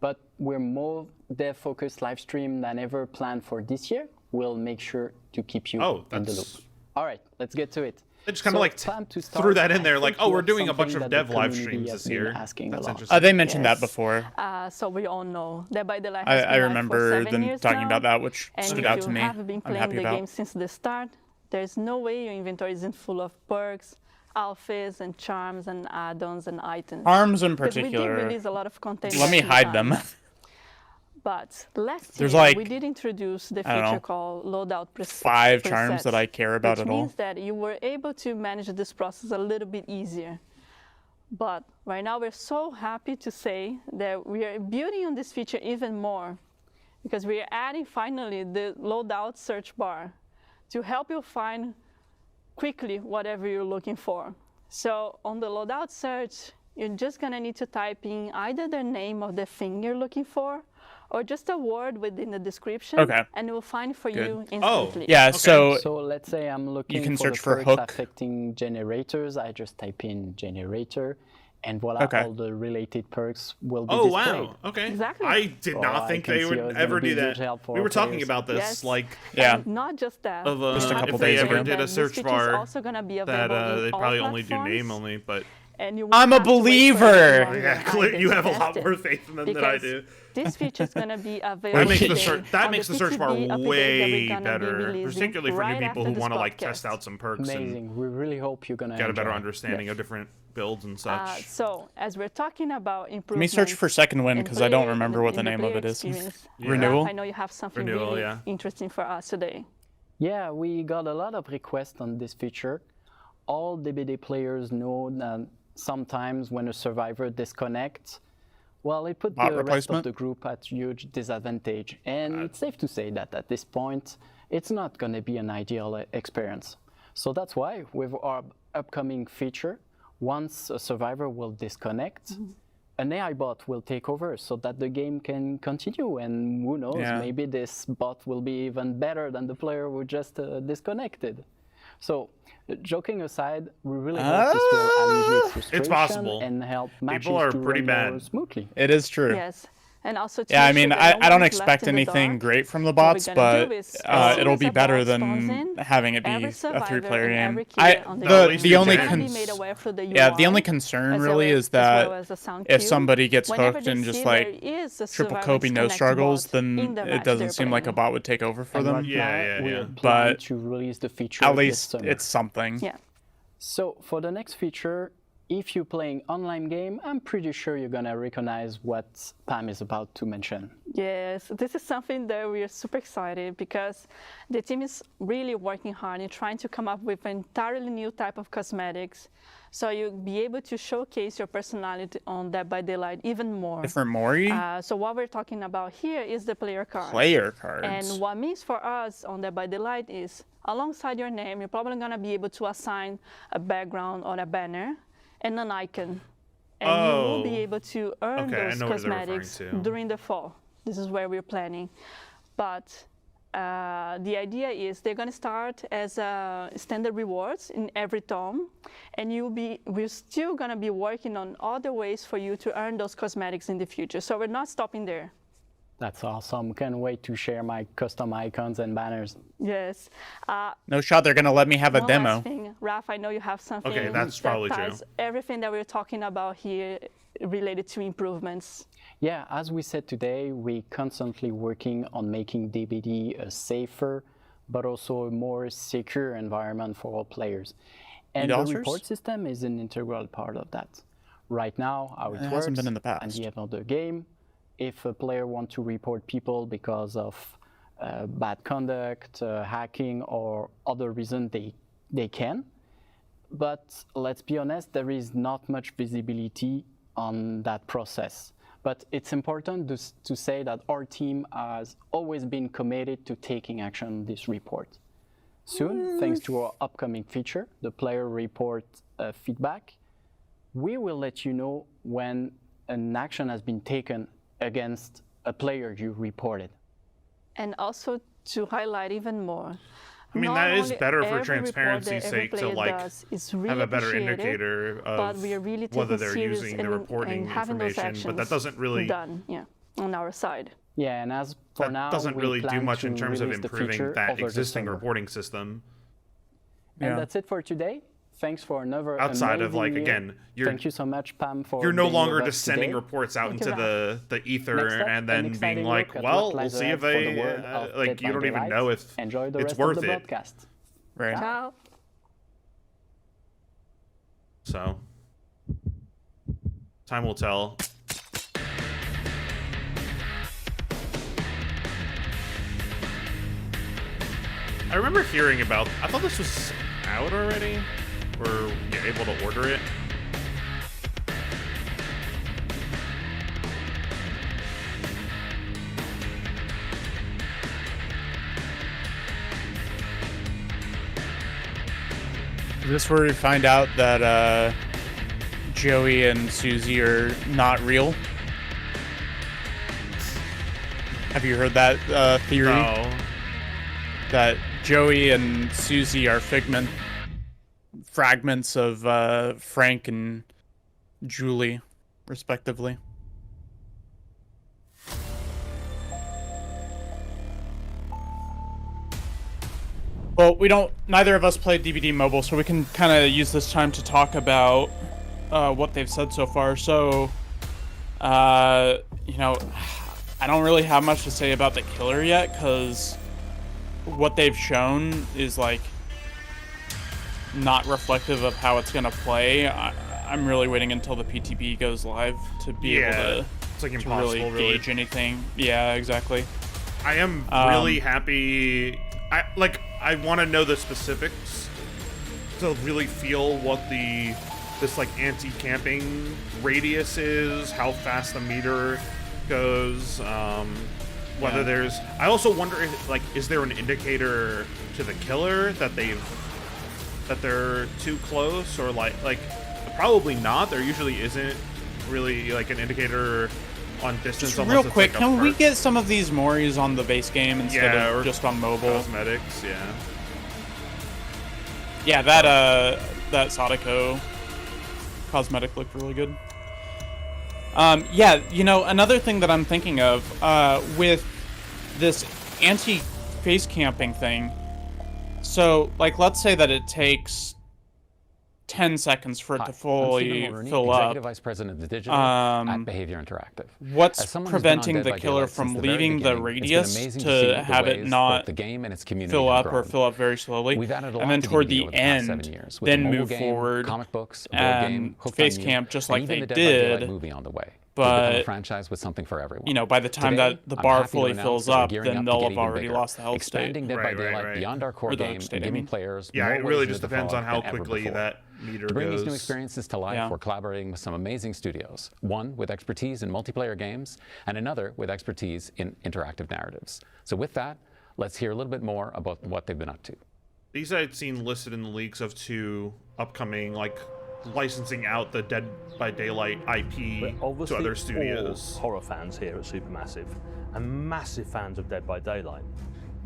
but we're more dev-focused live stream than ever planned for this year. We'll make sure to keep you in the loop. All right, let's get to it. They just kind of So, like Pam, to threw start, that in I there, like, think oh, you we're have doing a bunch something of that dev the live community streams has this been year. asking a That's lot. interesting. They mentioned Yes. that before. So we all know Dead by Daylight has I been live for remember 7 them years talking now. about that, which And stood if out you to me. have been I'm playing happy the about. game since the start, there's no way your inventory isn't full of perks, alphas, and charms, and add-ons, and items. Arms in Because we particular. did release a lot of content. Let me last hide them. time. But last There's year, like, we did introduce the I don't feature know, called loadout 5 charms presets, that I care about which at all. means that you were able to manage this process a little bit easier. But right now, we're so happy to say that we are building on this feature even more because we are adding finally the loadout search bar to help you find quickly whatever you're looking for. So on the loadout search, you're just gonna need to type in either the name of the thing you're looking for or just a word within the description, Okay. and it will find for Good. you Oh, instantly. Yeah, so So let's say I'm looking can for search the for perks hook. affecting generators. I just type in generator, and voila, Okay. all the related perks will be Oh displayed. wow! Okay. Exactly. I did Oh, not I think can they see would how it's ever gonna be do a that. huge help for We were talking players. about this, Yes. like yeah. And not just that. of Just a couple if they days ever ago. did a This search feature is bar also gonna be that available in they all probably only do platforms, name only, but and you I'm won't a have to wait for it believer. longer yeah, either you to have a test lot it. more faith in them than I Because do. this feature is going to be available That makes the today search that on makes the search bar PTB update that way we're gonna be better, releasing particularly for right new people after who this want to like podcast. test out some perks and Amazing. We really hope you're gonna get a better enjoy. understanding of different builds and such. So as we're talking about Let improvements, me search for second win in because I don't play, remember in what the the name of player it is. experience, Renewal? I know you have something Renewal, really yeah. interesting for us today. Yeah, we got a lot of requests on this feature. All DBD players know that sometimes when a survivor disconnects, well, it put Bot the rest replacement? of the group at huge disadvantage. And it's safe to say that at this point, it's not going to be an ideal experience. So that's why with our upcoming feature, once a survivor will disconnect, an AI bot will take over so that the game can continue. And who knows, Yeah. maybe this bot will be even better than the player who just disconnected. So, joking aside, we really hope this will alleviate frustration possible. and help matches People are to pretty run more bad. smoothly. It is true. Yes, And also to Yeah, I make sure mean, that no I don't one's left expect in the anything dark, great from the what we're bots, gonna but do is, as soon it'll as be a better bot spawns than in, having it be every a survivor 3-player and game. every killer on the Well, at game least The it only can. is gonna be made aware through the yeah, the UI, only concern as really well is that as a sound if cue. somebody gets Whenever hooked they and see just there like is a triple Survivors Kobe no Connect struggles, bot in then the it match doesn't they're seem like a playing. bot would take over for And them. right now, we are planning But to release the feature at this least summer. it's something. Yeah. So for the next feature, if you're playing online game, I'm pretty sure you're gonna recognize what Pam is about to mention. Yes, this is something that we are super excited because the team is really working hard in trying to come up with an entirely new type of cosmetics, so you'll be able to showcase your personality on Dead by Daylight even more. Different Mori? So what we're talking about here is the player cards. Player cards. And what means for us on Dead by Daylight is, alongside your name, you're probably gonna be able to assign a background or a banner and an icon. And you will be able to earn those cosmetics during the fall. This is where we're planning. But the idea is they're going to start as standard rewards in every tome, and we're still going to be working on other ways for you to earn those cosmetics in the future. So we're not stopping there. That's awesome. Can't wait to share my custom icons and banners. Yes. No shot they're going to let me have a one demo. Last thing. Raph, I know you have something Okay, that's probably that ties true. everything that we're talking about here related to improvements. Yeah, as we said today, we're constantly working on making DBD a safer, but also a more secure environment for all players. And the report system is an integral part of that. Right now, how it works, hasn't been in the past. at the end of the game, if a player wants to report people because of bad conduct, hacking, or other reason, they can. But let's be honest, there is not much visibility on that process. But it's important to say that our team has always been committed to taking action on this report. Soon, thanks to our upcoming feature, the player report feedback, we will let you know when an action has been taken against a player you reported. And also to highlight even more, I mean, not that is only better for every transparency's report that every sake to player like does is really have a better appreciated, indicator but of we are really whether taking they're serious using the in- reporting in having those information, but that actions doesn't really done, on our side. Yeah, and as for now, doesn't we really do plan much in to terms of release the improving feature that over the existing summer. reporting system. And that's it for today. Thanks for another Outside of amazing like year. again, Thank you so much, Pam, for you're no being longer with us just sending today. reports out into the ether Next up, and an then exciting being like, look at well, what we'll lies see ahead if for the they world of like Dead you by don't even Daylight. know if Enjoy the it's rest worth of the it. broadcast. Right. Ciao. So time will tell. I remember hearing about. I thought this was out already. Or you're able to order it. Is this where we find out that Joey and Susie are not real? Have you heard that theory? No. That Joey and Susie are fragments of Frank and Julie, respectively. Well, neither of us played DVD Mobile, so we can kind of use this time to talk about what they've said so far. So, I don't really have much to say about the killer yet, because what they've shown is, like, not reflective of how it's going to play. I'm really waiting until the PTB goes live to be able to, it's like to impossible, really gauge anything. Yeah, exactly. I am really happy. I want to know the specifics to really feel what this like anti-camping radius is, how fast the meter goes, whether there's. I also wonder if, like, is there an indicator to the killer that they're too close, or like probably not. There usually isn't really like an indicator on distance. Just real quick, can we get some of these Moris on the base game instead of just on mobile? Cosmetics, yeah. Yeah, that Sadako cosmetic looked really good. Yeah, you know, another thing that I'm thinking of with this anti-face camping thing. So, like, let's say that it takes 10 seconds for it to fully fill up. Executive Vice President of Digital at Behavior Interactive. What's preventing the killer from leaving the radius to have it not fill up or fill up very slowly, and then toward the end, then move forward and face camp just like they did? But franchise with something for everyone. You know, by the time that the bar fully fills up, then they'll have already lost the health state. Expanding Dead by Daylight beyond our core game and giving players more it really ways just to depends on how than ever quickly before. that meter To bring goes. these new experiences to life, we're collaborating with some amazing studios. One with expertise in multiplayer games, and another with expertise in interactive narratives. So with that, let's hear a little bit more about what they've been up to. These I'd seen listed in the leaks of 2 upcoming, like, licensing out the Dead by Daylight IP to other studios. All horror fans here at Supermassive and massive fans of Dead by Daylight.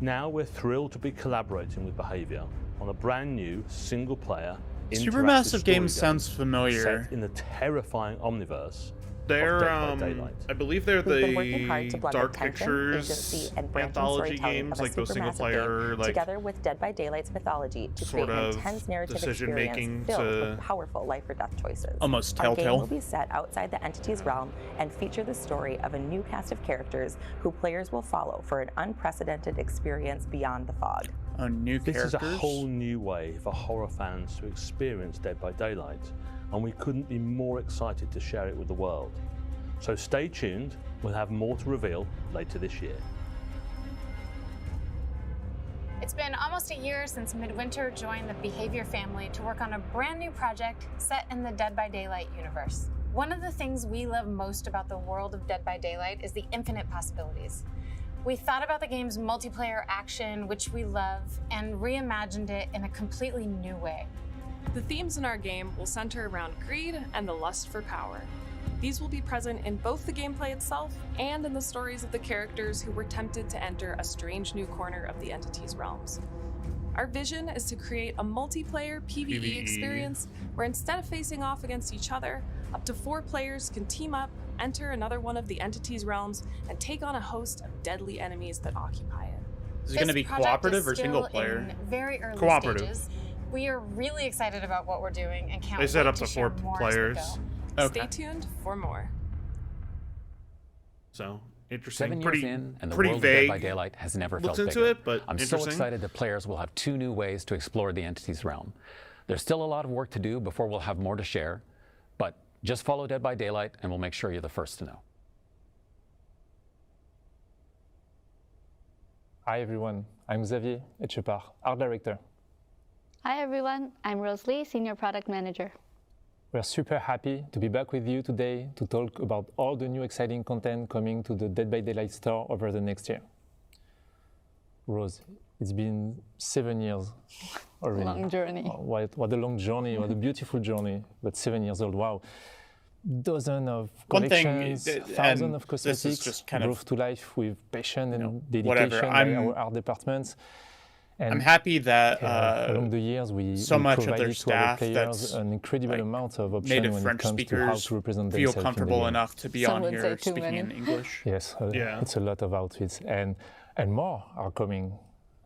Now we're thrilled to be collaborating with Behavior on a brand new single-player Supermassive Games sounds familiar. set in the terrifying omniverse. They're, of Dead by Daylight. I believe they're We've been working hard to the blend Dark the tension, Pictures agency, and branching anthology storytelling games, of a like those single supermassive player, game, like, together with Dead by Daylight's mythology to create sort an of intense narrative decision-making experience filled to- with powerful life or death choices. Almost Our game Telltale. will be set outside the entity's realm and feature the story of a new cast of characters who players will follow for an unprecedented experience beyond the fog. New This is a characters? whole new way for horror fans to experience Dead by Daylight, and we couldn't be more excited to share it with the world. So stay tuned, we'll have more to reveal later this year. It's been almost a year since Midwinter joined the Behavior family to work on a brand new project set in the Dead by Daylight universe. One of the things we love most about the world of Dead by Daylight is the infinite possibilities. We thought about the game's multiplayer action, which we love, and reimagined it in a completely new way. The themes in our game will center around greed and the lust for power. These will be present in both the gameplay itself and in the stories of the characters who were tempted to enter a strange new corner of the entity's realms. Our vision is to create a multiplayer PvE experience where instead of facing off against each other, up to 4 players can team up, enter another one of the entity's realms, and take on a host of deadly enemies that occupy it. Is it going to be cooperative or single player? In very early Cooperative. stages. We are really excited about what we're doing and can't They set wait up to to share 4 more as we players. go. Stay tuned for more. So, interesting. 7 years in, and the pretty world of Dead vague. by Daylight has never Looks felt into bigger. it, but I'm so interesting. excited that players will have 2 new ways to explore the entity's realm. There's still a lot of work to do before we'll have more to share, but just follow Dead by Daylight and we'll make sure you're the first to know. Hi everyone, I'm Xavier Etchepart, Art Director. Hi everyone, I'm Rosalie, Senior Product Manager. We're super happy to be back with you today to talk about all the new exciting content coming to the Dead by Daylight store over the next year. Rose, it's been 7 years already. Long journey. Oh, what a long journey, what a beautiful journey, but 7 years old, wow. Dozens of One thing, collections, and thousands of this is cosmetics just kind of, brought to life with passion and whatever. dedication by our art departments. And I'm happy that along the years so we much of their provided to our staff players that's an incredible amount of options native when French it comes to how speakers to represent feel themselves in the comfortable game. enough to be Some on would say here too speaking many. in English. Yes, Yeah. it's a lot of outfits, and more are coming.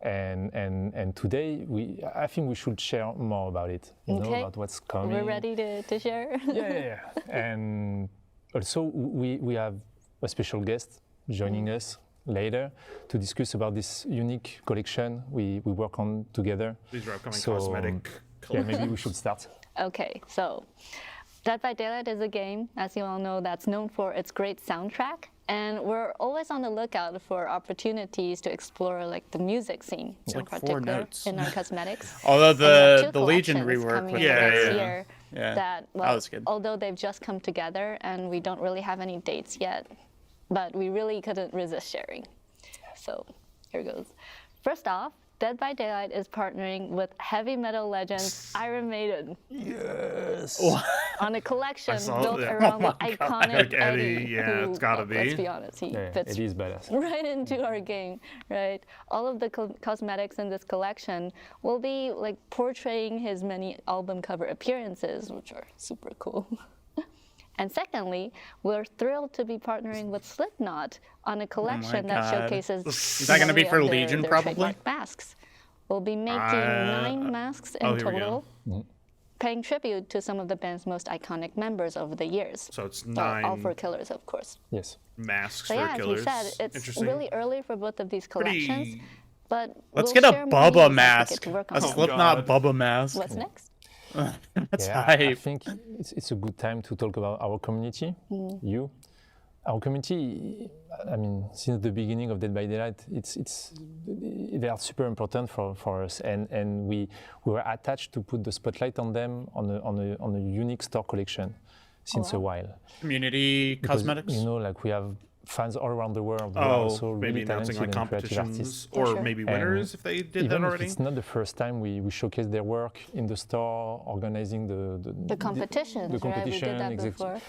And today I think we should share more about it. You know, about what's coming. We're ready to share. Yeah. And also we have a special guest joining us later to discuss about this unique collection we work on together. These are upcoming cosmetic Yeah, maybe we should start. Okay, so Dead by Daylight is a game, as you all know, that's known for its great soundtrack. And we're always on the lookout for opportunities to explore like the music scene It's in like 4 particular notes. in our cosmetics. Although And we have 2 the Legion collections rework coming with in the next the- year Yeah, that, that well, was good. although they've just come together and we don't really have any dates yet, but we really couldn't resist sharing. So here goes. First off, Dead by Daylight is partnering with heavy metal legends Iron Maiden. Yes. On a collection I saw built that. around Oh the my God. iconic Like Eddie. Eddie, yeah, who, it's gotta well, Let's be. be honest, he Yeah, fits it is badass. right into our game, right? All of the cosmetics in this collection will be like portraying his many album cover appearances, which are super cool. And secondly, we're thrilled to be partnering with Slipknot on a collection that showcases Is that going to be for Legion, their probably? trademark masks. We'll be making 9 masks in total, paying tribute to some of the band's most iconic members over the years. So it's 9 all for Killers, of course. Yes. Masks So for yeah, Killers. as we said, it's really early for both of these collections. But let's we'll get a share more Bubba news as we get mask. to work on A them. Slipknot Bubba mask. What's next? That's I hype. think it's a good time to talk about our community. Our community, I mean, since the beginning of Dead by Daylight, they are super important for us, and we were attached to put the spotlight on them on a unique store collection since a while. Community cosmetics. You know, like we have fans all around the world who are Oh, also maybe really announcing talented like and creative competitions artists. or maybe winners if they did that Even already. if it's not the first time we showcase their work in the store, organizing the competitions, the right? We did competition, that before.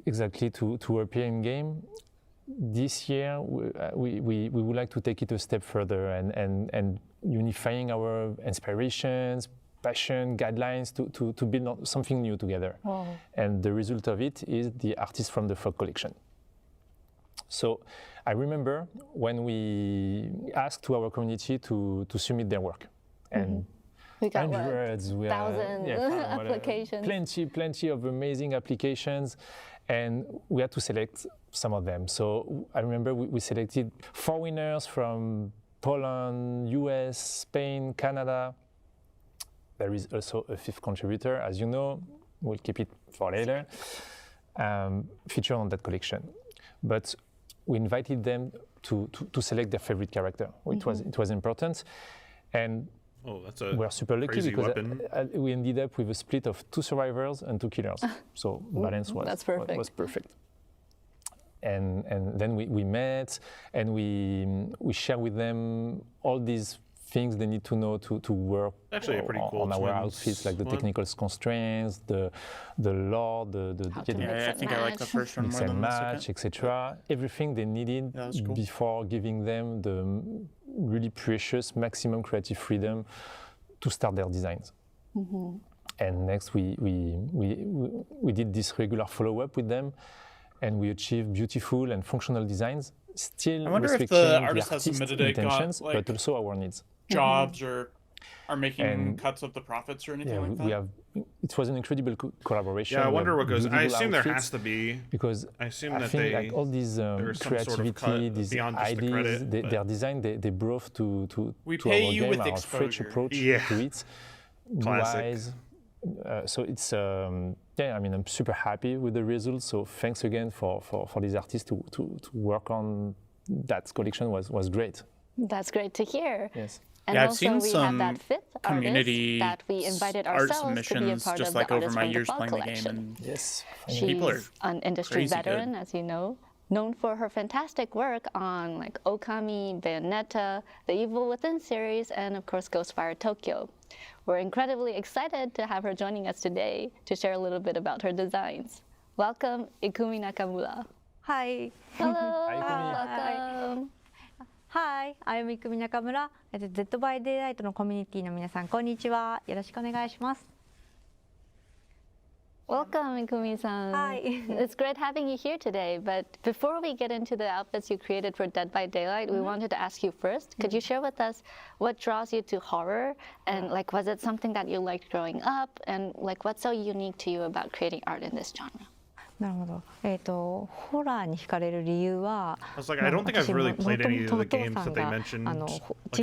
Exactly, to appear in game. This year, we would like to take it a step further and unifying our inspirations, passion, guidelines to build something new together. Wow. And the result of it is the artists from the Fog collection. So I remember when we asked to our community to submit their work. And we got hundreds, we have, thousands applications. Plenty of amazing applications, and we had to select some of them. So I remember we selected 4 winners from Poland, US, Spain, Canada. There is also a 5th contributor, as you know. We'll keep it for later. Featured on that collection, but we invited them to select their favorite character. It was important, and we're super lucky because we ended up with a split of 2 survivors and 2 killers. So balance was perfect. And then we met and we share with them all these things they need to know to work Actually a pretty cool on our outfits, like the technical constraints, the lore, I think I like the first one mix more and than the match, second. etc. Everything they needed Cool. before giving them the really precious maximum creative freedom to start their designs. And next we did this regular follow-up with them, and we achieved beautiful and functional designs, still I wonder if respecting the the artist has artist's submitted it, got, intentions, like, but also our needs. jobs or are making And cuts of the profits or anything Yeah, like that? we have. It was an incredible collaboration. Yeah, I We wonder have what goes. I beautiful assume there outfits has to be because I assume I that think they like all these there's some sort of creativity, cut these beyond just the ideas, credit, their design, they brought to We to pay our you game, with our fresh exposure. approach Yeah. to it. Classic. Wise. So it's yeah. I mean, I'm super happy with the results. So thanks again for these artists to work on that collection was great. That's great to hear. Yes. And Yeah, I've also seen we some have that 5th community artist that we invited art ourselves to be a submissions part just of like the over Artists my from the years Fog playing the game, collection. and yes, She's an industry crazy veteran, good. as you know, known for her fantastic work on like Okami, Bayonetta, the Evil Within series, and of course Ghostfire Tokyo. We're incredibly excited to have her joining us today to share a little bit about her designs. Welcome, Ikumi Nakamura. Hi. Hello. Welcome. Hi, I'm Ikumi Nakamura. Dead by Daylight のコミュニティの皆さん、こんにちは。よろしくお願いします。 Welcome, Ikumi-san. Hi. It's great having you here today. But before we get into the outfits you created for Dead by Daylight, we wanted to ask you first, could you share with us what draws you to horror? And like, was it something that you liked growing up? And like, what's so unique to you about creating art in this genre? なるほど。ホラーに惹かれる理由は、 I was like, I don't think I've really played any of the games that they mentioned. Like,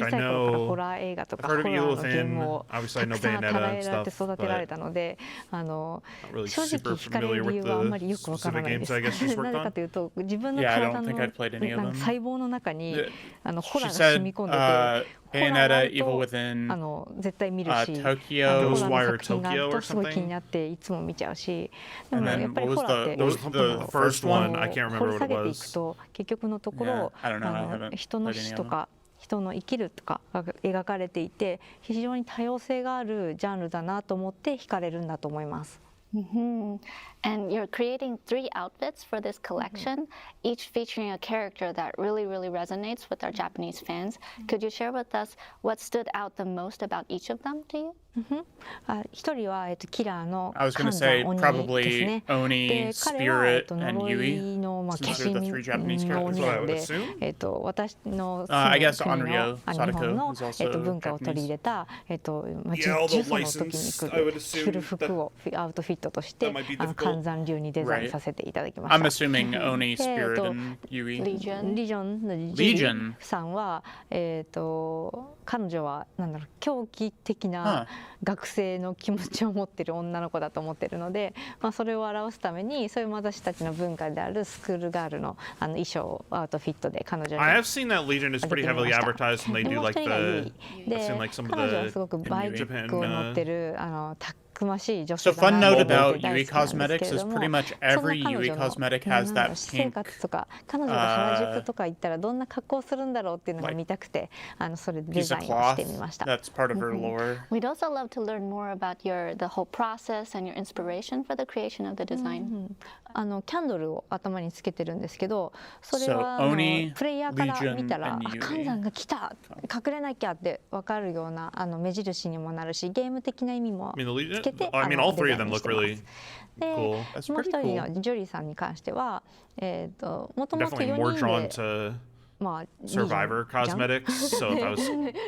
I know, ホラー映画とか I've ホ heard ラ of ー Evil のゲーム Within. を Obviously, I た know くさん Bayonetta 与 and えられて stuff, 育てられ but たので、 not really 正 super 直惹かれ familiar る理 with 由はあんま the りよくわから specific ないで games す。 I guess she's な worked ぜか on. というと、自分の Yeah, I 体 don't の think I've played any of なん them. か細胞の中に Yeah. ホラー She が said 染み込んでて、ホラーが Bayonetta, ある Evil と Within, 絶対見るし、 Tokyo, ホラーの作品がある Ghostwire Tokyo と or すごい気に something? なっていつも見ちゃうし、で And もや then っぱり what ホ was ラーっ the て the first one? I can't 掘 remember り what 下 it げていく was. と結局のところ Yeah, I don't know, I haven't 人の played any 死 of と them. か人の生きるとかが描かれていて非常に多様性があるジャンルだなと思って惹かれるんだと思います。And you're creating 3 outfits for this collection, each featuring a character that really, really resonates with our Japanese fans. Could you share with us what stood out the most about each of them to you? 一人はキラーの I was going to 寒 say 山鬼です probably ね。 Oni, で彼は Spirit, and 呪 Yui. いの化 Since they're 身 the 3 Japanese の characters. 鬼 That's what I なの would で assume. 私の I guess 住む国の Onryo 日本の Sadako is also 文化を取り入れたYeah, 呪 although 詛の時に licensed, 来 I would る assume 着る服をアウトフィットとして that might be 寒山流にデザイン Right. させていただきま I'm した。 assuming Oni, で Spirit, and Yui. リジョンのジュ Legion リさんは彼女はなんだろう狂気的な学生の気持ちを持っている女の子だと思っているので、それを表すためにそういう私たちの文化であるスクールガールの衣装をアウトフィットで彼女に I have seen that Legion is pretty heavily advertised, and they で do もう like 一人がユ the. イ I've で seen like some of 彼女は the すごくバイ Japan. クを乗ってるたくましい女性 So だ fun な note と思って about 大 Yui 好きなんです Cosmetics けれ is ども pretty much そん every な彼 Yui 女の cosmetic な has んだろう that 私生 pink 活とか彼女が原宿とか行ったらどんな格好をするんだろうっていうのが見たくてそれでデ piece ザ of インをしてみ cloth ました。 that's part of her lore. We'd also love to learn more about the whole process and your inspiration for the creation of the design. キャンドルを頭につけてるんですけど、それ So は Oni, プレイヤーから見た Legion, ら and 寒 Yui. 山が来た隠れなきゃって分かるような目印にもなるしゲーム的な意味も I mean, the つけて Legion. I mean, all デ three ザ of イ them ンし look てます。 really で cool. もう一人のジョリーさんに関してはもともと Definitely 4 more 人 drawn で to まあ Survivor じゃん cosmetics. So if I was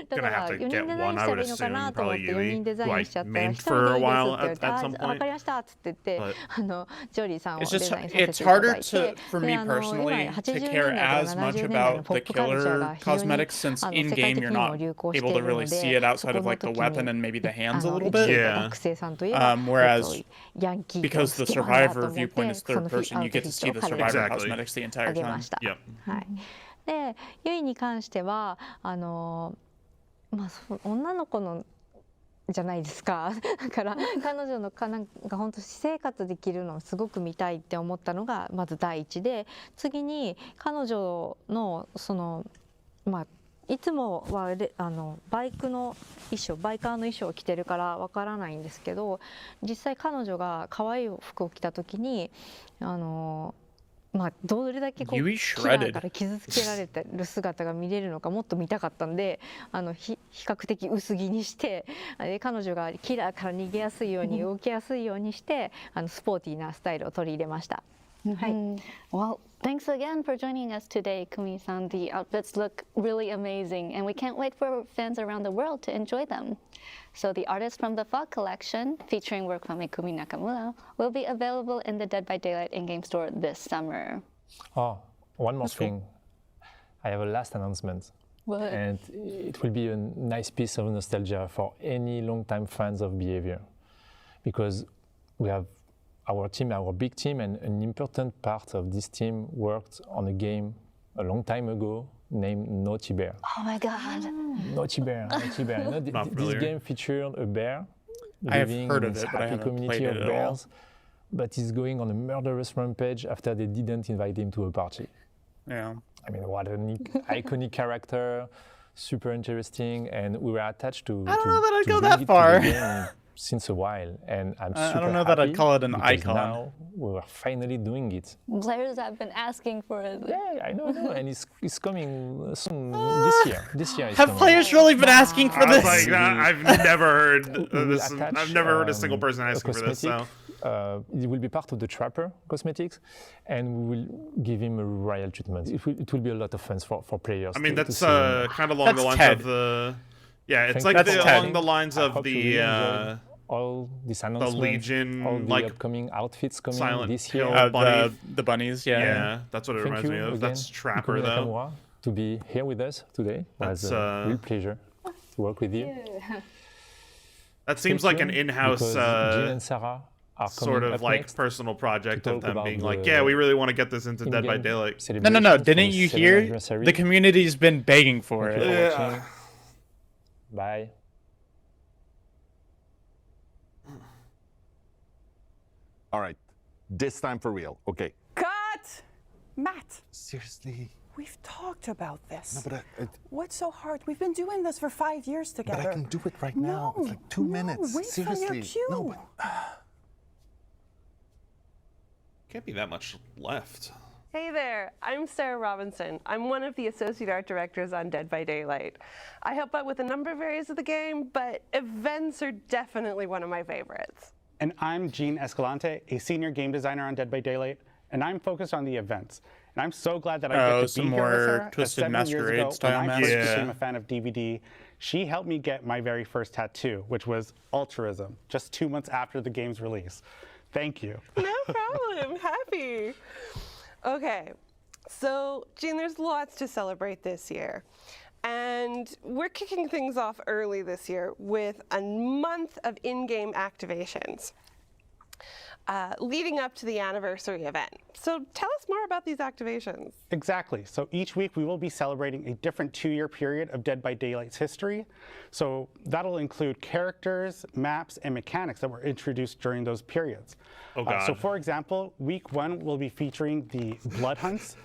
だか gonna ら have to 4 人 get デザイ one, ン I した would らいいのか assume なと思って probably 4 人 Yui, デザ who イ I ンしちゃったら mained 1人 for で a いいです while って言われ at て some 分 point. かりましたって言ってジョリーさんを It's デ just ザインさせてい it's ただ harder い to て for me 今 personally to 80 care 年代 as から much 70年代の about ポ the ップカルチャー killer が非常に cosmetics since 世 in 界 game 的 you're にも not 流行して able い to るの really see で it そ outside こ of の like the 時 weapon に and maybe the hands a little 生きてい bit. た学生さんといえば Whereas ヤンキー because the 好きなんだと survivor 思って viewpoint is そ third の person, ア you ウト get フ to ィ see ッ the トを彼女 survivor Exactly. cosmetics the あ entire げま time. した。 Yep. はい、でユイに関しては女の子のじゃないですかだから彼女のなんか本当私生活できるのをすごく見たいって思ったのがまず第一で次に彼女のいつもはバイカーの衣装を着てるからわからないんですけど実際彼女が可愛い服を着た時にどれだけキラーから傷つけられてる姿が見れるのかもっと見たかったんで比較的薄着にして彼女がキラーから逃げやすいように動きやすいようにしてスポーティーなスタイルを取り入れました。はい。Well, thanks again for joining us today, Kumi-san. The outfits look really amazing, and we can't wait for fans around the world to enjoy them. So the Artists from the Fog collection, featuring work from Ikumi Nakamura, will be available in the Dead by Daylight in-game store this summer. Oh, one more thing. I have a last announcement. What? And it will be a nice piece of nostalgia for any long-time fans of Behavior. Because we have our team, our big team, and an important part of this team worked on a game a long time ago named Naughty Bear. Oh my god. Naughty Bear. You know, this game featured a bear I have living heard in of this it, but I happy haven't community played of it at all. bears, but he's going on a murderous rampage after they didn't invite him to a party. Yeah. I mean, what an iconic character, super interesting, and we were attached to. I don't know that I'd go bring that it to far. the game since a while, and I'm super I don't know that I'd happy call it an because icon. Now we're finally doing it. Players have been asking for it. Yeah, I know, and it's coming soon this year. This year. Have players really been asking for this? I was like, I've never heard this. Attach, I've never heard a single person asking for this. So. It will be part of the Trapper cosmetics, and we will give him a royal treatment. It will be a lot of fun for players. I mean, to that's see him. kind of along the lines Ted. of the. Yeah, it's Thank like you for along the lines I of hope you the. really enjoyed all this announcement, Legion, all the like, upcoming outfits coming Silent this year. Hill. The bunnies, yeah. Yeah, that's what it Thank reminds you me of. again, That's Trapper, Ikumi though. Nakamura, to be here with us today. It was a real pleasure to work with you. That seems Stay like an tuned, in-house because Jean and Sarah are sort coming of up like next personal project to of talk them about being the like, yeah, we really want to get this into Dead by in-game Daylight. No. celebrations Didn't for you the 7th hear? anniversary. The community's been begging for Thank it. you for watching. Bye. All right, this time for real. Okay. Cut! Matt, Seriously. we've talked about this. No, but What's so hard? We've been doing this for 5 years together. I can do it right now. It's like 2 minutes. Wait Seriously. for your cue. No, but Can't be that much left. Hey there, I'm Sarah Robinson. I'm one of the associate art directors on Dead by Daylight. I help out with a number of areas of the game, but events are definitely one of my favorites. And I'm Gene Escalante, a senior game designer on Dead by Daylight, and I'm focused on the events. And I'm so glad that I get to some be here with more her. as Twisted 7 years Masquerade ago, style when I masks. first became a fan of DVD, she helped me get my very first tattoo, which was altruism, just 2 months after the game's release. Thank you. No problem, happy. Okay, so Gene, there's lots to celebrate this year. And we're kicking things off early this year with a month of in-game activations leading up to the anniversary event. So tell us more about these activations. Exactly. So each week we will be celebrating a different 2-year period of Dead by Daylight's history. So that'll include characters, maps, and mechanics that were introduced during those periods. Oh, God. So for example, week 1 will be featuring the Blood Hunts.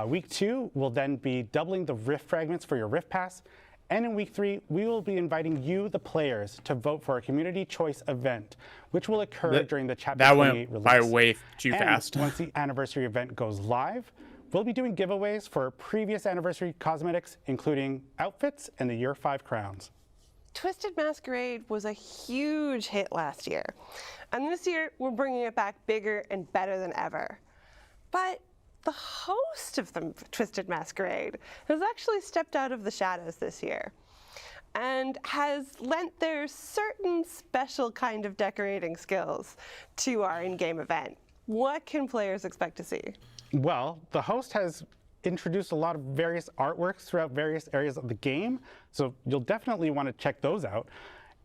Week 2 will then be doubling the Rift fragments for your Rift Pass. And in week 3, we will be inviting you, the players, to vote for a community choice event, which will occur during the Chapter 28 release. That went by way too And fast. once the anniversary event goes live, we'll be doing giveaways for previous anniversary cosmetics, including outfits and the Year 5 crowns. Twisted Masquerade was a huge hit last year. And this year, we're bringing it back bigger and better than ever. But the host of the Twisted Masquerade has actually stepped out of the shadows this year and has lent their certain special kind of decorating skills to our in-game event. What can players expect to see? Well, the host has introduced a lot of various artworks throughout various areas of the game, so you'll definitely want to check those out.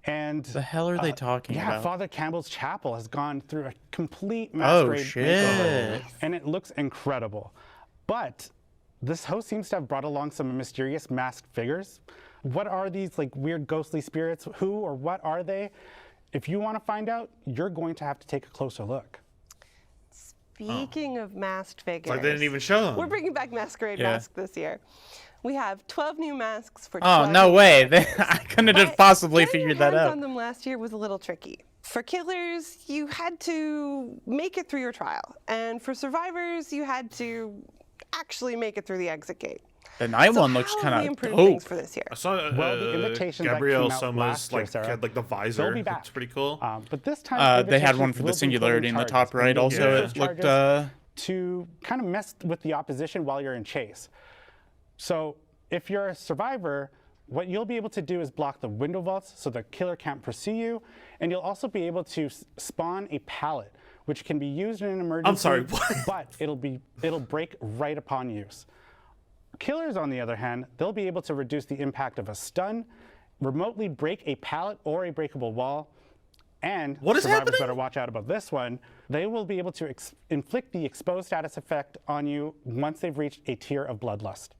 And the hell are they talking yeah, about? Father Campbell's Chapel has gone through a complete masquerade makeover, shit. and it looks incredible. But this host seems to have brought along some mysterious masked figures. What are these like weird ghostly spirits? Who or what are they? If you want to find out, you're going to have to take a closer look. Speaking of masked figures, Like they didn't even show them. We're bringing back Masquerade Yeah. Mask this year. We have 12 new masks for Oh, 12 no new way. events. I couldn't have possibly Getting figured your that hands out. on them last year was a little tricky. For killers, you had to make it through your trial. And for survivors, you had to actually make it through the exit gate. The night one looks how have kind we of improved dope. things for this year? I saw Well, the invitations that Gabrielle came out Soma's last year, like Sarah, had like the they'll visor. be back. It's pretty cool. But this time, They had one invitations for will the be singularity in the including top right. charges. Also, You'll it use looked. charges to kind of mess with the opposition while you're in chase. So if you're a survivor, what you'll be able to do is block the window vaults so the killer can't pursue you, and you'll also be able to spawn a pallet, which can be used in an emergency. I'm sorry, what? But it'll break right upon use. Killers, on the other hand, they'll be able to reduce the impact of a stun, remotely break a pallet or a breakable wall, and What is survivors happening? better watch out about this one. They will be able to inflict the exposed status effect on you once they've reached a tier of bloodlust.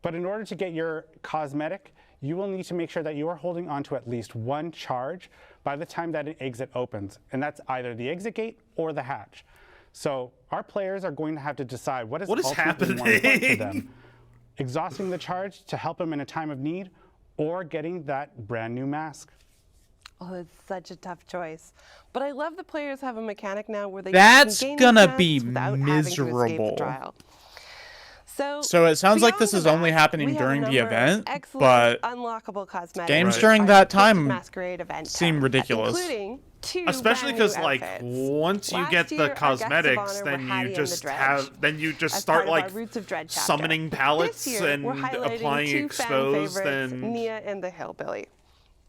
But in order to get your cosmetic, you will need to make sure that you are holding onto at least one charge by the time that an exit opens, and that's either the exit gate or the hatch. So our players are going to have to decide what is ultimately more important to them. Exhausting the charge to help them in a time of need, or getting that brand new mask. Oh, it's such a tough choice. But I love the players have a mechanic now where they That's can gain gonna these be masks without having to escape the miserable. trial. So it sounds like this beyond is the only mask, happening we have a during the number of event, excellent but unlockable cosmetics games as during part that of the Twisted time Masquerade event seem tab, ridiculous. including 2 Especially because like once you get the cosmetics, then you just start like summoning pallets and applying exposed and Nia and the Hillbilly.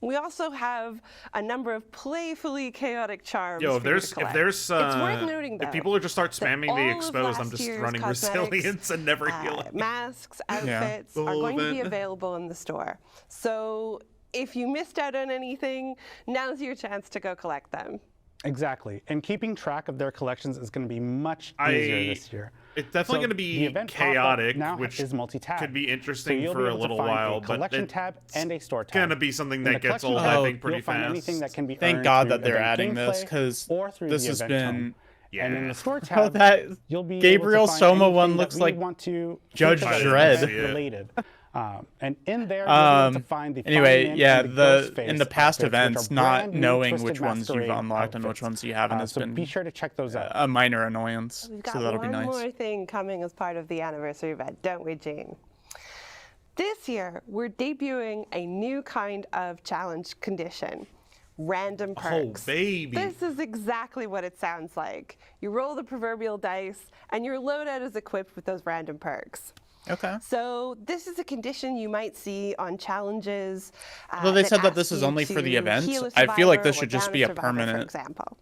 We also have a number of playfully chaotic charms. Yo, if for you to there's collect. it's worth noting, though, if people are just start that spamming all the of exposed, I'm last just year's running cosmetics, resilience and never healing. Masks, Yeah. outfits The are whole going to be event. available in the store. So if you missed out on anything, now's your chance to go collect them. Exactly, and keeping track of their collections is going to be much easier this year. It's definitely going to the be event pop-up chaotic, now which is multi-tab. could be So interesting you'll be for a able to little find while, a but collection it's tab and a store tab. going to be something In that the gets collection old, tab, I think, pretty you'll find fast. anything that can be Thank earned God through that they're event adding this, gameplay 'cause or through this the has event been- tome. And in the store tab, Oh, that you'll be Gabriel able to find Soma anything one that looks we like want to Judge feature that is Dredd. event related. And in there, you'll be able to find the anyway, Fireman yeah, and the Ghostface in the past outfits, which are events, not brand new knowing Twisted which ones you've Masquerade unlocked and which outfits. ones you haven't has So been be sure to check those out. a minor annoyance. We've got So that'll be one nice. more thing coming as part of the anniversary event, don't we, Gene? This year, we're debuting a new kind of challenge condition. Random perks. Oh, baby. This is exactly what it sounds like. You roll the proverbial dice, and your loadout is equipped with those random perks. Okay. So this is a condition you might see on challenges. Although they said that ask this is you only for the to event, heal a I feel like this survivor should or just down be a survivor, for permanent example.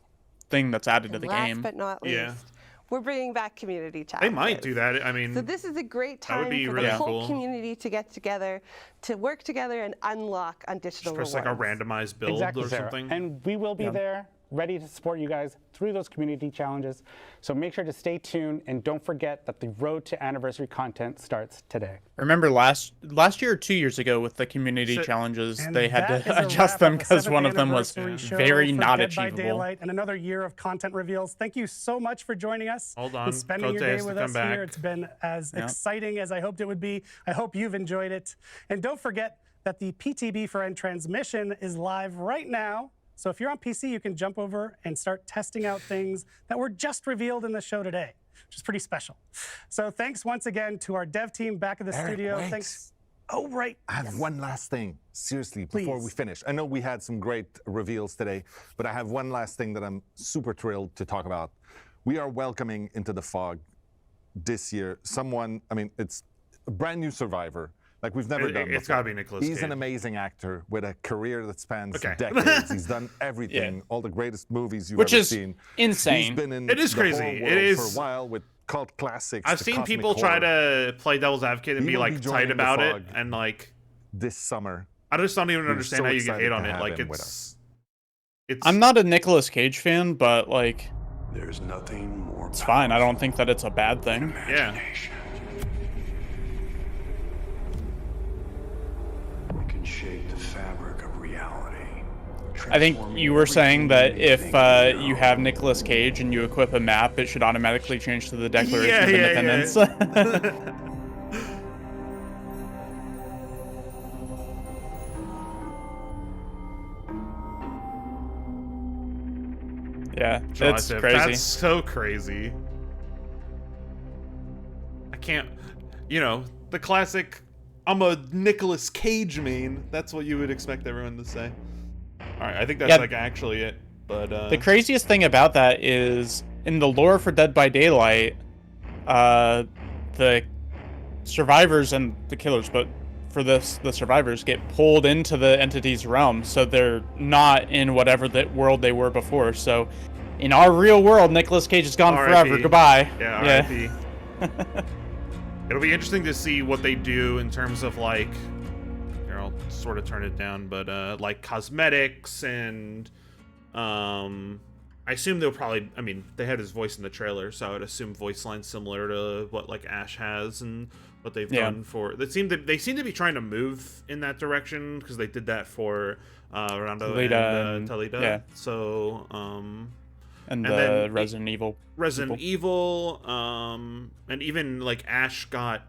thing that's added to the Last game. but not least, we're bringing back community They challenges. might do that. I mean, So this is a great that would time be for really the whole cool. community to get together, to work together and unlock additional just rewards. like a randomized build Exactly, or Sarah. something. And we will be there, ready to support you guys through those community challenges. So make sure to stay tuned, and don't forget that the road to anniversary content starts today. Remember last year or 2 years ago with the community So- challenges, And they had that to is a adjust wrap them of the because 7th one of them was anniversary show very for not Dead by achievable. Daylight, and another year of content reveals. Thank you so much for joining us. Hold and on, spending your Cote day has to with come us back. here. It's been as Yeah. exciting as I hoped it would be. I hope you've enjoyed it. And don't forget that the PTB for End transmission is live right now. So if you're on PC, you can jump over and start testing out things that were just revealed in the show today, which is pretty special. So thanks once again to our dev team back at the Eric, studio. wait. Thanks. Oh, right. I have one last thing, seriously, before we Please. finish. I know we had some great reveals today, but I have one last thing that I'm super thrilled to talk about. We are welcoming into the fog this year someone, I mean, it's a brand new survivor. Like we've never done It's before. gotta be Nicolas He's an Cage. amazing actor with a career that spans Okay. decades. He's done everything, Yeah. all the greatest movies you've Which ever is seen. insane. He's been in It is the crazy. whole It world is- for a while with cult classics. I've the seen cosmic people try horror. to play devil's advocate and He be will be like joining tight the about it, fog and like this summer. I just don't even We're understand so how you can excited hate to on it. have Like him with it's I'm not a Nicolas Cage fan, but like, there's nothing more. It's fine. I don't think that it's a bad thing. Yeah. We can shape the fabric of reality. I think you were saying that if you have Nicolas Cage and you equip a map, it should automatically change to the Declaration of Independence. Yeah, that's Joseph, crazy. That's so crazy. I can't, the classic, I'm a Nicolas Cage main. That's what you would expect everyone to say. All right, I think that's Yeah. like actually it. But The craziest thing about that is in the lore for Dead by Daylight, the survivors and the killers, but for this, the survivors get pulled into the entity's realm, so they're not in whatever that world they were before. So, in our real world, Nicolas Cage is gone forever. RIP. Goodbye. Yeah, RIP. It'll be interesting to see what they do in terms of like, here, I'll sort of turn it down, but like cosmetics and I assume they'll probably, I mean, they had his voice in the trailer, so I would assume voice lines similar to what like Ash has and what they've done for. They seem to be trying to move in that direction because they did that for Rondo and Talita. Yeah. So And the then Resident Evil. Evil, and even like Ash got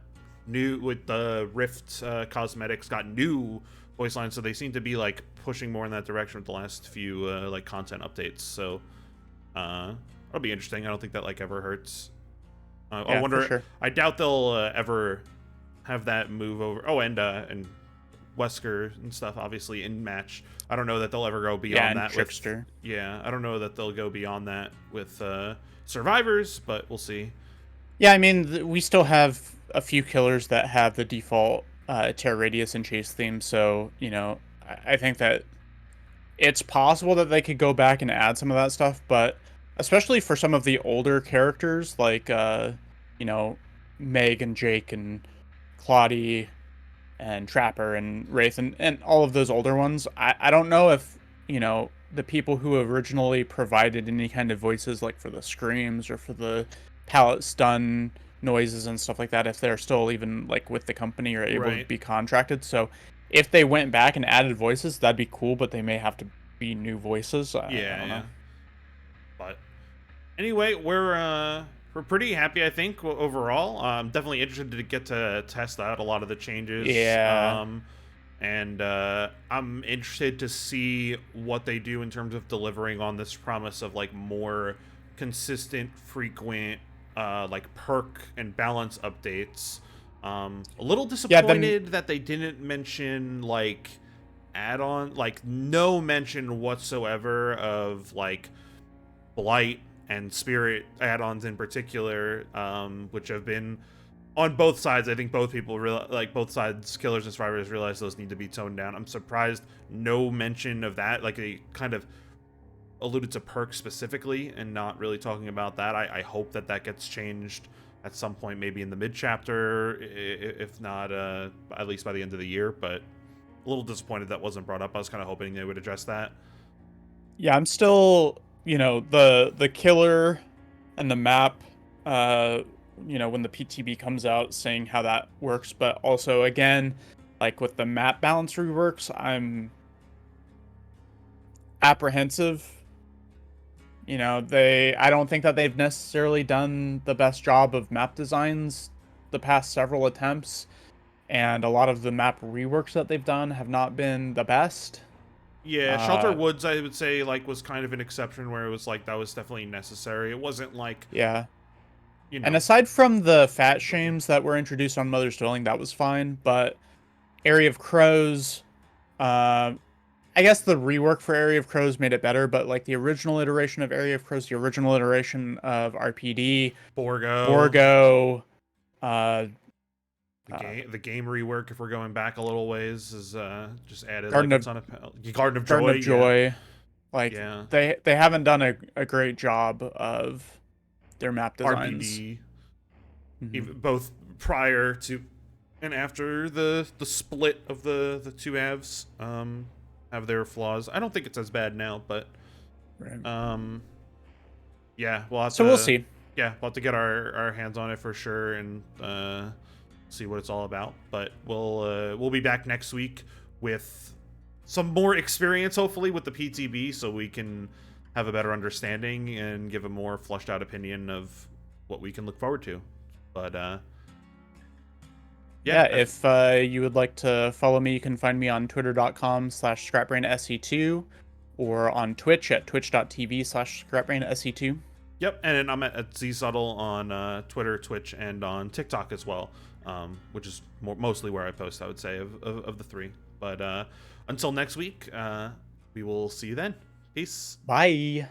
new with the Rift cosmetics, got new voice lines, so they seem to be like pushing more in that direction with the last few like content updates. So it'll be interesting. I don't think that like ever hurts. I Yeah, wonder. for sure. I doubt they'll ever have that move over. Oh, and Wesker and stuff, obviously in match. I don't know that they'll ever go beyond and that. Trickster. I don't know that they'll go beyond that with survivors, but we'll see. Yeah, I mean, we still have a few killers that have the default Terror Radius and Chase theme, so, I think that it's possible that they could go back and add some of that stuff, but especially for some of the older characters, like, Meg and Jake and Claudie and Trapper and Wraith and all of those older ones, I don't know if, the people who originally provided any kind of voices, like for the screams or for the pallet stun noises and stuff like that, if they're still even like with the company or able to be contracted. So if they went back and added voices, that'd be cool, but they may have to be new voices. I don't know. But anyway, we're we're pretty happy, I think, overall. Definitely interested to get to test out a lot of the changes. Yeah. And I'm interested to see what they do in terms of delivering on this promise of like more consistent, frequent, like perk and balance updates. A little disappointed that they didn't mention like add-on, like no mention whatsoever of like Blight and Spirit add-ons in particular, which have been on both sides. I think both people like both sides, killers and survivors, realize those need to be toned down. I'm surprised no mention of that. Like they kind of alluded to perks specifically and not really talking about that. I hope that gets changed at some point, maybe in the mid chapter, if not at least by the end of the year. But a little disappointed that wasn't brought up. I was kind of hoping they would address that. Yeah, I'm still, you know, the killer and the map, you know, when the PTB comes out, saying how that works. But also, again, like with the map balance reworks, I'm apprehensive. You know, I don't think that they've necessarily done the best job of map designs the past several attempts. And a lot of the map reworks that they've done have not been the best. Yeah, Shelter Woods, I would say, like, was kind of an exception where it was like that was definitely necessary. It wasn't like, yeah, you know. And aside from the fat shames that were introduced on Mother's Dwelling, that was fine. But Area of Crows, I guess the rework for Area of Crows made it better. But like the original iteration of Area of Crows, the original iteration of RPD, Borgo, the game rework, if we're going back a little ways, is just added Garden like of, a ton of Garden of Joy. Yeah. Like they haven't done a great job of their map designs. RPD, even both prior to and after the split of the two halves have their flaws. I don't think it's as bad now, but yeah, we'll have we'll see. Yeah, we'll have to get our hands on it for sure and see what it's all about. But we'll be back next week with some more experience, hopefully, with the PTB, so we can have a better understanding and give a more fleshed out opinion of what we can look forward to. But yeah, if you would like to follow me, you can find me on twitter.com/ScrapBrainSE2 or on Twitch at twitch.tv/ScrapBrainSE2. Yep, and I'm at ZSubtle on Twitter, Twitch, and on TikTok as well, which is mostly where I post, I would say, of the three. But until next week, we will see you then. Peace. Bye.